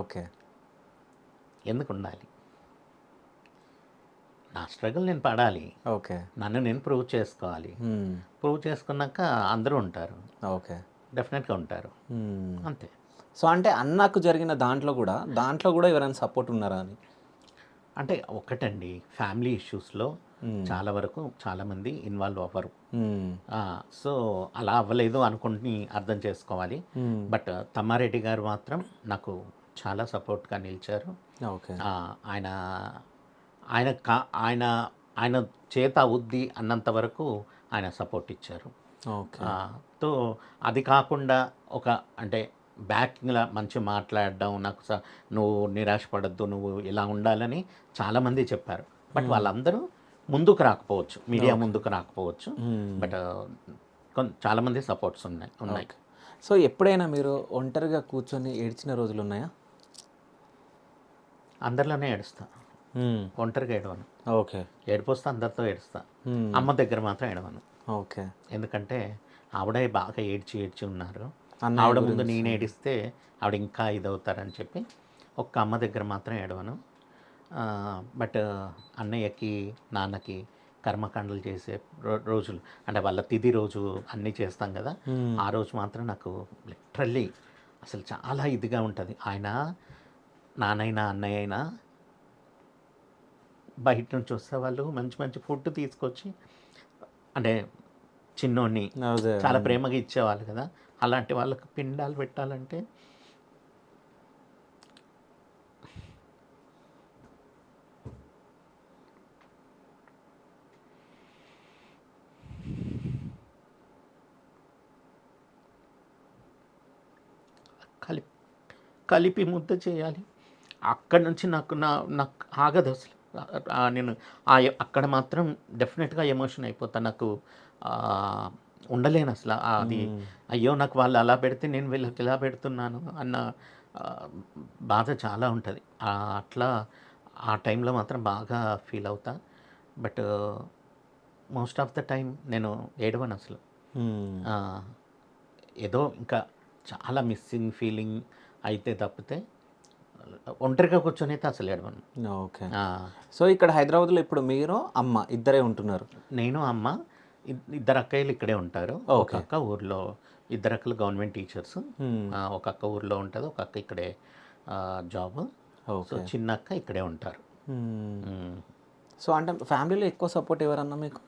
ఓకే. ఎందుకు ఉండాలి? నా స్ట్రగుల్ నేను పడాలి, ఓకే. నన్ను నేను ప్రూవ్ చేసుకోవాలి. ప్రూవ్ చేసుకున్నాక అందరూ ఉంటారు, ఓకే. డెఫినెట్గా ఉంటారు, అంతే. సో అంటే అన్నకు జరిగిన దాంట్లో కూడా ఎవరైనా సపోర్ట్ ఉన్నారా అని? అంటే ఒకటండి, ఫ్యామిలీ ఇష్యూస్లో చాలా వరకు చాలామంది ఇన్వాల్వ్ అవ్వరు. సో అలా అవ్వలేదు అనుకుంటుని అర్థం చేసుకోవాలి. బట్ తమ్మారెడ్డి గారు మాత్రం నాకు చాలా సపోర్ట్గా నిలిచారు. ఓకే. ఆయన ఆయన ఆయన ఆయన చేత అవుద్ది అన్నంత వరకు ఆయన సపోర్ట్ ఇచ్చారు. ఓకే. తో అది కాకుండా ఒక అంటే బ్యాకింగ్లా మంచి మాట్లాడడం, నాకు నువ్వు నిరాశపడద్దు, నువ్వు ఇలా ఉండాలని చాలామంది చెప్పారు. బట్ వాళ్ళందరూ ముందుకు రాకపోవచ్చు, మీడియా ముందుకు రాకపోవచ్చు, బట్ చాలామంది సపోర్ట్స్ ఉన్నాయి. సో ఎప్పుడైనా మీరు ఒంటరిగా కూర్చొని ఏడ్చిన రోజులు ఉన్నాయా? అందరిలోనే ఏడుస్తా, ఒంటరిగా ఏడవను. ఓకే. ఏడిపోస్తా, అందరితో ఏడుస్తా. అమ్మ దగ్గర మాత్రం ఏడవను. ఓకే. ఎందుకంటే ఆవిడే బాగా ఏడ్చి ఉన్నారు. ఆవిడ ముందు నేను ఏడిస్తే ఆవిడ ఇంకా ఇదవుతారని చెప్పి ఒక్క అమ్మ దగ్గర మాత్రం ఏడవను. బట్ అన్నయ్యకి నాన్నకి కర్మకాండలు చేసే రోజులు అంటే వాళ్ళ తిథి రోజు అన్నీ చేస్తాం కదా, ఆ రోజు మాత్రం నాకు లిటరల్లీ అసలు చాలా ఇదిగా ఉంటుంది. ఆయన నాన్నైనా అన్నయ్య అయినా బయట నుంచి వస్తే వాళ్ళు మంచి మంచి ఫుడ్ తీసుకొచ్చి అంటే చిన్నోడిని చాలా ప్రేమగా ఇచ్చేవాళ్ళు కదా, అలాంటి వాళ్ళకి పిండాలు పెట్టాలంటే కలిపి ముద్ద చేయాలి. అక్కడి నుంచి నాకు ఆగదు అసలు. నేను అక్కడ మాత్రం డెఫినెట్గా ఎమోషన్ అయిపోతాను. నాకు ఉండలేను అసలు. అది అయ్యో నాకు వాళ్ళు అలా పెడితే నేను వీళ్ళకి ఇలా పెడుతున్నాను అన్న బాధ చాలా ఉంటుంది. అట్లా ఆ టైంలో మాత్రం బాగా ఫీల్ అవుతా. But most of the time నేను ఏడవను అసలు. ఏదో ఇంకా చాలా మిస్సింగ్ ఫీలింగ్ అయితే తప్పితే ఒంటరిగా కూర్చొని అయితే అసలు ఏడవను. ఓకే. సో ఇక్కడ హైదరాబాద్లో ఇప్పుడు మీరు అమ్మ ఇద్దరే ఉంటున్నారు? నేను అమ్మ ఇద్దరు అక్కయ్యలు ఇక్కడే ఉంటారు. ఒక ఓకే. అక్క ఊర్లో, ఇద్దరు అక్కలు గవర్నమెంట్ టీచర్స్. హ్మ్. ఒక అక్క ఊర్లో ఉంటుంది, ఒక అక్క ఇక్కడే జాబ్. So okay. చిన్న అక్క ఇక్కడే ఉంటారు. హ్మ్. మ్మ్. సో అంటే ఫ్యామిలీలో ఎక్కువ సపోర్ట్ ఎవరన్నా మీకు?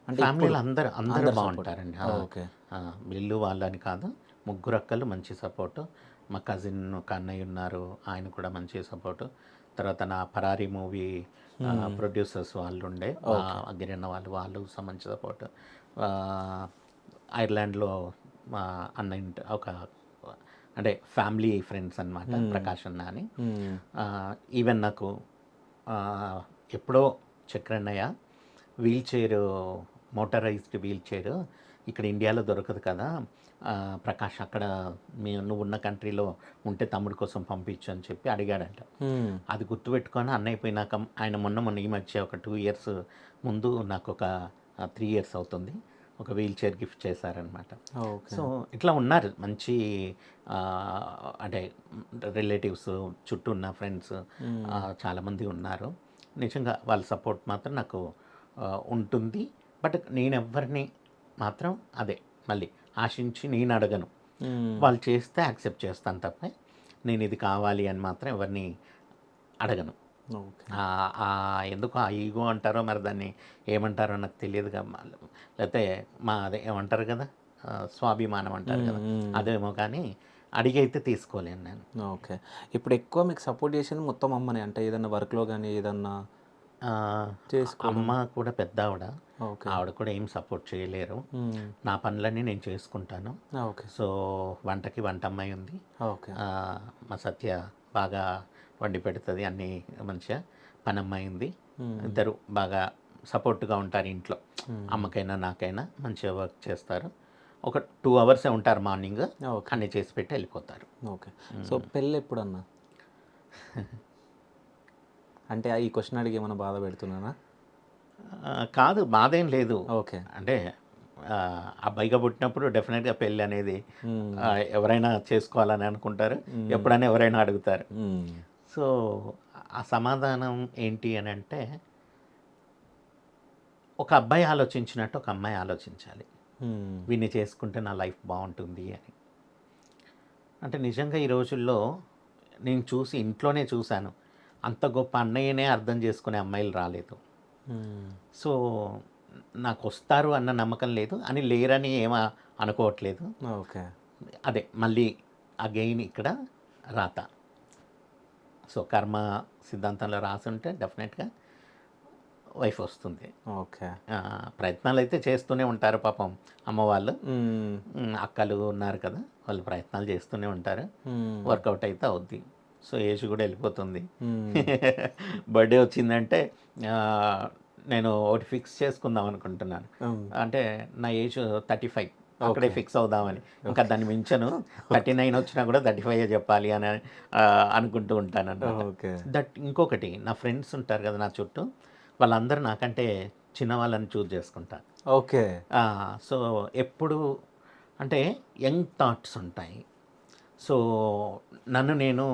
అంటే ఇప్పుడు ఫ్యామిలీలో అందరూ అందరూ అందరు సపోర్ట్. బాగుంటారండి. ఓకే. వీళ్ళు వాళ్ళని కాదు, ముగ్గురు అక్కలు మంచి సపోర్టు. మా కజిన్ ఒక అన్నయ్య ఉన్నారు, ఆయన కూడా మంచి సపోర్టు. తర్వాత నా పరారీ మూవీ ప్రొడ్యూసర్స్ వాళ్ళు ఉండే అగ్గిరన్న వాళ్ళు మంచి సపోర్ట్. ఐర్లాండ్లో మా అన్నయ్య ఒక అంటే ఫ్యామిలీ ఫ్రెండ్స్ అన్నమాట, ప్రకాష్ అన్న అని. హ్మ్. ఈవెన్ నాకు ఆ, ఎప్పుడో చక్రన్నయ్య wheel chair, motorised wheel chair ఇక్కడ ఇండియాలో దొరకదు కదా, ప్రకాష్ అక్కడ నువ్వు ఉన్న కంట్రీలో ఉంటే తమ్ముడి కోసం పంపించు అని చెప్పి అడిగాడంట. హ్మ్. అది గుర్తుపెట్టుకొని అన్న అయిపోయినాక ఆయన మొన్న ఈ మధ్య ఒక 2 ఇయర్స్ ముందు నాకు ఒక 3 ఇయర్స్ అవుతుంది, ఒక వీల్ చైర్ గిఫ్ట్ చేశారనమాట. ఓకే. సో ఇట్లా ఉన్నారు మంచి ఆ, అంటే రిలేటివ్స్, చుట్టూ ఉన్న ఫ్రెండ్స్ చాలామంది ఉన్నారు. నిజంగా వాళ్ళ సపోర్ట్ మాత్రం నాకు ఉంటుంది. బట్ నేను ఎవరిని మాత్రం అదే మళ్ళీ ఆశించి నేను అడగను. హ్మ్. వాళ్ళు చేస్తే యాక్సెప్ట్ చేస్తాను తప్ప నేను ఇది కావాలి అని మాత్రం ఎవరిని అడగను. ఓకే. ఎందుకు ఆ ఈగో అంటారో మరి దాన్ని ఏమంటారో నాకు తెలియదుగా, లేకపోతే అదే ఏమంటారు కదా, స్వాభిమానం అంటారు కదా, హ్మ్. అదేమో కానీ అడిగి అయితే తీసుకోలేను నేను. ఓకే. ఇప్పుడు ఎక్కువ మీకు సపోర్ట్ చేసింది మొత్తం అమ్మనే. అంటే ఏదన్నా వర్క్‌లో గాని ఏదన్నా ఆ, చేసుకోవడం. అమ్మ కూడా పెద్ద ఆవిడ, ఓకే. ఆవిడ కూడా ఏం సపోర్ట్ చేయలేరు. హ్మ్. నా పనులన్నీ నేను చేసుకుంటాను. ఓకే. సో వంటకి వంట అమ్మాయి ఉంది. ఓకే. మా సత్య బాగా వండి పెడుతుంది అన్నీ, మంచిగా పని అమ్మాయి ఉంది. ఇద్దరు బాగా సపోర్ట్గా ఉంటారు ఇంట్లో. అమ్మకైనా నాకైనా మంచిగా వర్క్ చేస్తారు. ఒక 2 అవర్సే ఉంటారు మార్నింగ్, ఓకే. అన్నీ చేసి పెట్టి వెళ్ళిపోతారు. ఓకే. సో పెళ్ళి ఎప్పుడన్నా? అంటే ఈ క్వెషన్ అడిగి ఏమైనా బాధ పెడుతున్నానా? కాదు, బాధేం లేదు. ఓకే. అంటే అబ్బాయిగా పుట్టినప్పుడు డెఫినెట్గా పెళ్ళి అనేది హ్మ్. ఎవరైనా చేసుకోవాలని అనుకుంటారు, ఎప్పుడైనా ఎవరైనా అడుగుతారు. హ్మ్. సో ఆ సమాధానం ఏంటి అని అంటే, ఒక అబ్బాయి ఆలోచించినట్టు ఒక అమ్మాయి ఆలోచించాలి. హ్మ్. వీడిని చేసుకుంటే నా లైఫ్ బాగుంటుంది అని. అంటే నిజంగా ఈ రోజుల్లో నేను ఇంట్లోనే చూశాను, అంత గొప్ప అన్నయ్యనే అర్థం చేసుకునే అమ్మాయిలు రాలేదు. హ్మ్. సో నాకు వస్తారు అన్న నమ్మకం లేదు, అని లేరని అనుకోవట్లేదు. ఓకే. అదే మళ్ళీ అగైన్ ఇక్కడ రాత. సో కర్మ సిద్ధాంతంలో రాసుంటే డెఫినెట్గా వైఫ్ వస్తుంది. ఓకే. ప్రయత్నాలు అయితే చేస్తూనే ఉంటారు పాపం అమ్మవాళ్ళు. హ్మ్. అక్కలు ఉన్నారు కదా, వాళ్ళు ప్రయత్నాలు చేస్తూనే ఉంటారు. హ్మ్. వర్కౌట్ అయితే అవుద్ది. సో ఏజ్ కూడా వెళ్ళిపోతుంది. హ్మ్. బర్త్డే వచ్చిందంటే ఆ, నేను ఒకటి ఫిక్స్ చేసుకుందాం అనుకుంటున్నాను. హ్మ్. అంటే నా ఏజ్ 35, అక్కడే ఓకే. ఫిక్స్ అవుదామని. ఇంకా దాన్ని మించను, 39 వచ్చినా కూడా 35 చెప్పాలి అని అనుకుంటూ ఉంటాను అనమాట. ఓకే. ఇంకొకటి, నా ఫ్రెండ్స్ ఉంటారు కదా నా చుట్టూ, వాళ్ళందరూ నాకంటే చిన్న వాళ్ళని చూస్ చేసుకుంటాను. ఓకే. సో ఎప్పుడు అంటే యంగ్ థాట్స్ ఉంటాయి. సో నన్ను నేను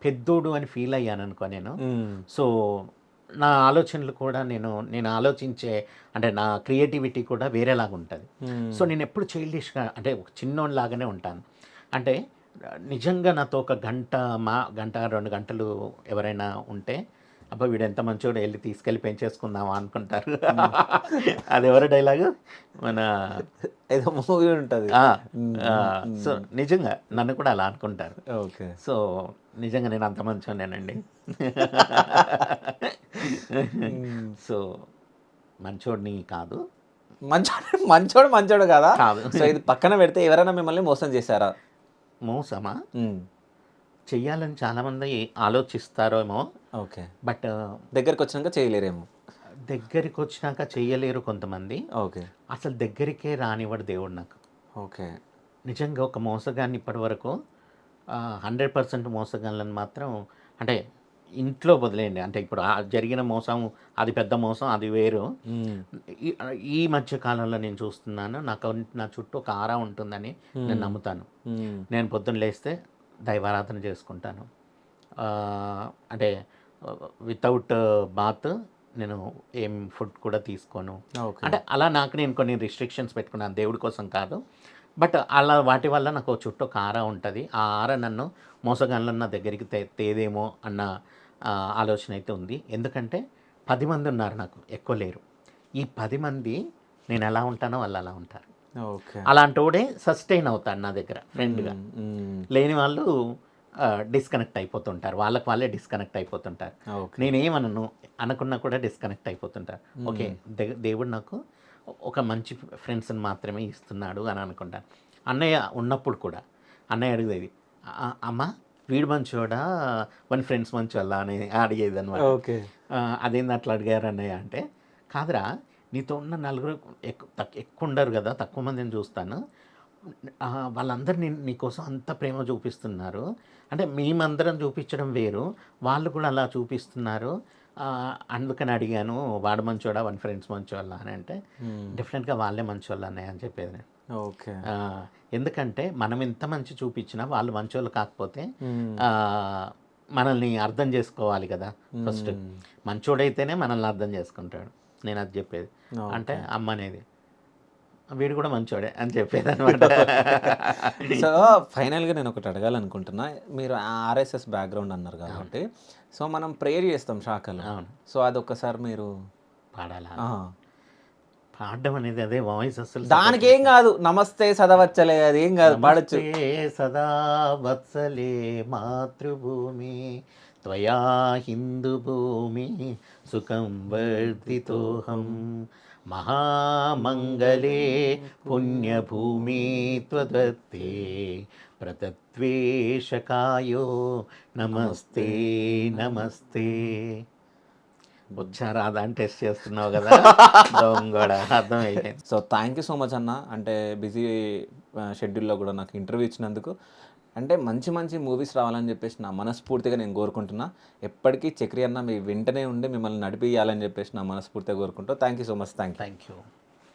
పెద్దోడు అని ఫీల్ అయ్యాను అనుకో నేను. హ్మ్. సో నా ఆలోచనలు కూడా నేను ఆలోచించే, అంటే నా క్రియేటివిటీ కూడా వేరేలాగా ఉంటుంది. హ్మ్. సో నేను ఎప్పుడు చైల్డిష్గా, అంటే ఒక చిన్నోనిలాగానే ఉంటాను. అంటే నిజంగా నాతో ఒక గంట 2 గంటలు ఎవరైనా ఉంటే, అబ్బా వీడు ఎంత మంచోడు, వెళ్ళి తీసుకెళ్ళి పెంచేసుకుందామా అనుకుంటారు. అది ఎవరి డైలాగు, మన ఏదో మూవీ ఉంటది. ఆ, హ్మ్. సో నిజంగా నన్ను కూడా అలా అనుకుంటారు. ఓకే. సో నిజంగా నేను అంత మంచోనేనండి. హ్మ్. సో మంచోడిని కాదు. మంచోడు కాదా? కాదు. సో ఇది పక్కన పెడితే ఎవరైనా మిమ్మల్ని మోసం చేశారా? మోసమా? హ్మ్. చెయ్యాలని చాలామంది ఆలోచిస్తారేమో, ఓకే. బట్ దగ్గరకొచ్చినాక చేయలేరేమో. దగ్గరికి వచ్చినాక చెయ్యలేరు కొంతమంది. ఓకే. అసలు దగ్గరికే రానివ్వడు దేవుడు నాకు. ఓకే. నిజంగా ఒక మోసగాన్ని ఇప్పటివరకు 100% మోసగాళ్ళని మాత్రం, అంటే ఇంట్లో వదిలేయండి, అంటే ఇప్పుడు జరిగిన మోసం అది పెద్ద మోసం, అది వేరు. హ్మ్. ఈ ఈ మధ్య కాలంలో నేను చూస్తున్నాను, నా చుట్టూ ఒక ఆరా ఉంటుందని నేను నమ్ముతాను. హ్మ్. నేను పొద్దున్న లేస్తే దైవారాధన చేసుకుంటాను. అంటే వితౌట్ బాత్ నేను ఏం ఫుడ్ కూడా తీసుకోను. ఓకే. అంటే అలా నాకు నేను కొన్ని రిస్ట్రిక్షన్స్ పెట్టుకున్నాను, దేవుడి కోసం కాదు. బట్ అలా వాటి వల్ల నాకు ఒక చుట్టూ ఒక ఆరా ఉంటుంది. ఆ ఆరా నన్ను మోసగాళ్ళని నా దగ్గరికి తేదేమో అన్న ఆలోచన అయితే ఉంది. ఎందుకంటే 10 మంది ఉన్నారు, నాకు ఎక్కువ లేరు. ఈ 10 మంది నేను ఎలా ఉంటానో వాళ్ళు అలా ఉంటారు. ఓకే. అలాంటోడే సస్టైన్ అవుతాడు నా దగ్గర ఫ్రెండ్గా. మ్మ్. లేని వాళ్ళు డిస్కనెక్ట్ అయిపోతుంటారు, వాళ్ళకి వాళ్ళే డిస్కనెక్ట్ అయిపోతుంటారు. ఓకే. నేనేమనను, అనకున్నా కూడా డిస్కనెక్ట్ అయిపోతుంటారు. ఓకే, దేవుడు నాకు ఒక మంచి ఫ్రెండ్స్ని మాత్రమే ఇస్తున్నాడు అని అనుకుంటాను. అన్నయ్య ఉన్నప్పుడు కూడా అన్నయ్య అడిగేది, అమ్మ వీడు మంచోడా వన్ ఫ్రెండ్స్ మంచోళ్ళ అని అడిగేది అనమాట. ఓకే. అదేంది అట్లా అడిగారు అన్నయ్య అంటే, కాదురా నీతో ఉన్న నలుగురు ఎక్కువ ఉండరు కదా, తక్కువ మందిని చూస్తాను. వాళ్ళందరూ నీకోసం అంత ప్రేమ చూపిస్తున్నారు. అంటే మేమందరం చూపించడం వేరు, వాళ్ళు కూడా అలా చూపిస్తున్నారు. అందుకని అడిగాను, వాడు మంచోడా వన్ ఫ్రెండ్స్ మంచోళ్ళ అని అంటే, డెఫినెట్గా వాళ్ళే మంచోళ్ళు అన్నయ్య అని చెప్పేది నేను. ఓకే. ఎందుకంటే మనం ఎంత మంచి చూపించినా వాళ్ళు మంచోళ్ళు కాకపోతే మనల్ని అర్థం చేసుకోవాలి కదా. ఫస్ట్ మంచోడైతేనే మనల్ని అర్థం చేసుకుంటాడు. నేను అది చెప్పేది. అంటే అమ్మ అనేది వీడు కూడా మంచోడే అని చెప్పేది అనమాట. సో ఫైనల్గా నేను ఒకటి అడగాలనుకుంటున్నా. మీరు ఆర్ఎస్ఎస్ బ్యాక్గ్రౌండ్ అన్నారు కాబట్టి, సో మనం ప్రేయర్ చేస్తాం శాఖలో. అవును. సో అదొక్కసారి మీరు పాడాలా? పాడడం అనేది అదే వాయిస్ అసలు దానికి ఏం కాదు, నమస్తే సదవచ్చలే, అది ఏం కాదు, పాడచ్చు. సదా వత్సలే మాతృభూమి త్వయా హిందూ భూమి సుఖం వర్ధితోహం మహామంగళే పుణ్యభూమి త్వదత్తే ప్రతద్వేషకాయో నమస్తే నమస్తే. వచ్చారా అని టెస్ట్ చేస్తున్నావు కదా దొంగడ, అర్థమైంది. So thank you so much అన్న, అంటే బిజీ షెడ్యూల్లో కూడా నాకు ఇంటర్వ్యూ ఇచ్చినందుకు. అంటే మంచి మంచి మూవీస్ రావాలని చెప్పేసి నా మనస్ఫూర్తిగా నేను కోరుకుంటున్నా. ఎప్పటికీ చక్రి అన్న మీ వెంటనే ఉండి మిమ్మల్ని నడిపియాలని చెప్పేసి నా మనస్ఫూర్తిగా కోరుకుంటా. Thank you so much. Thank you.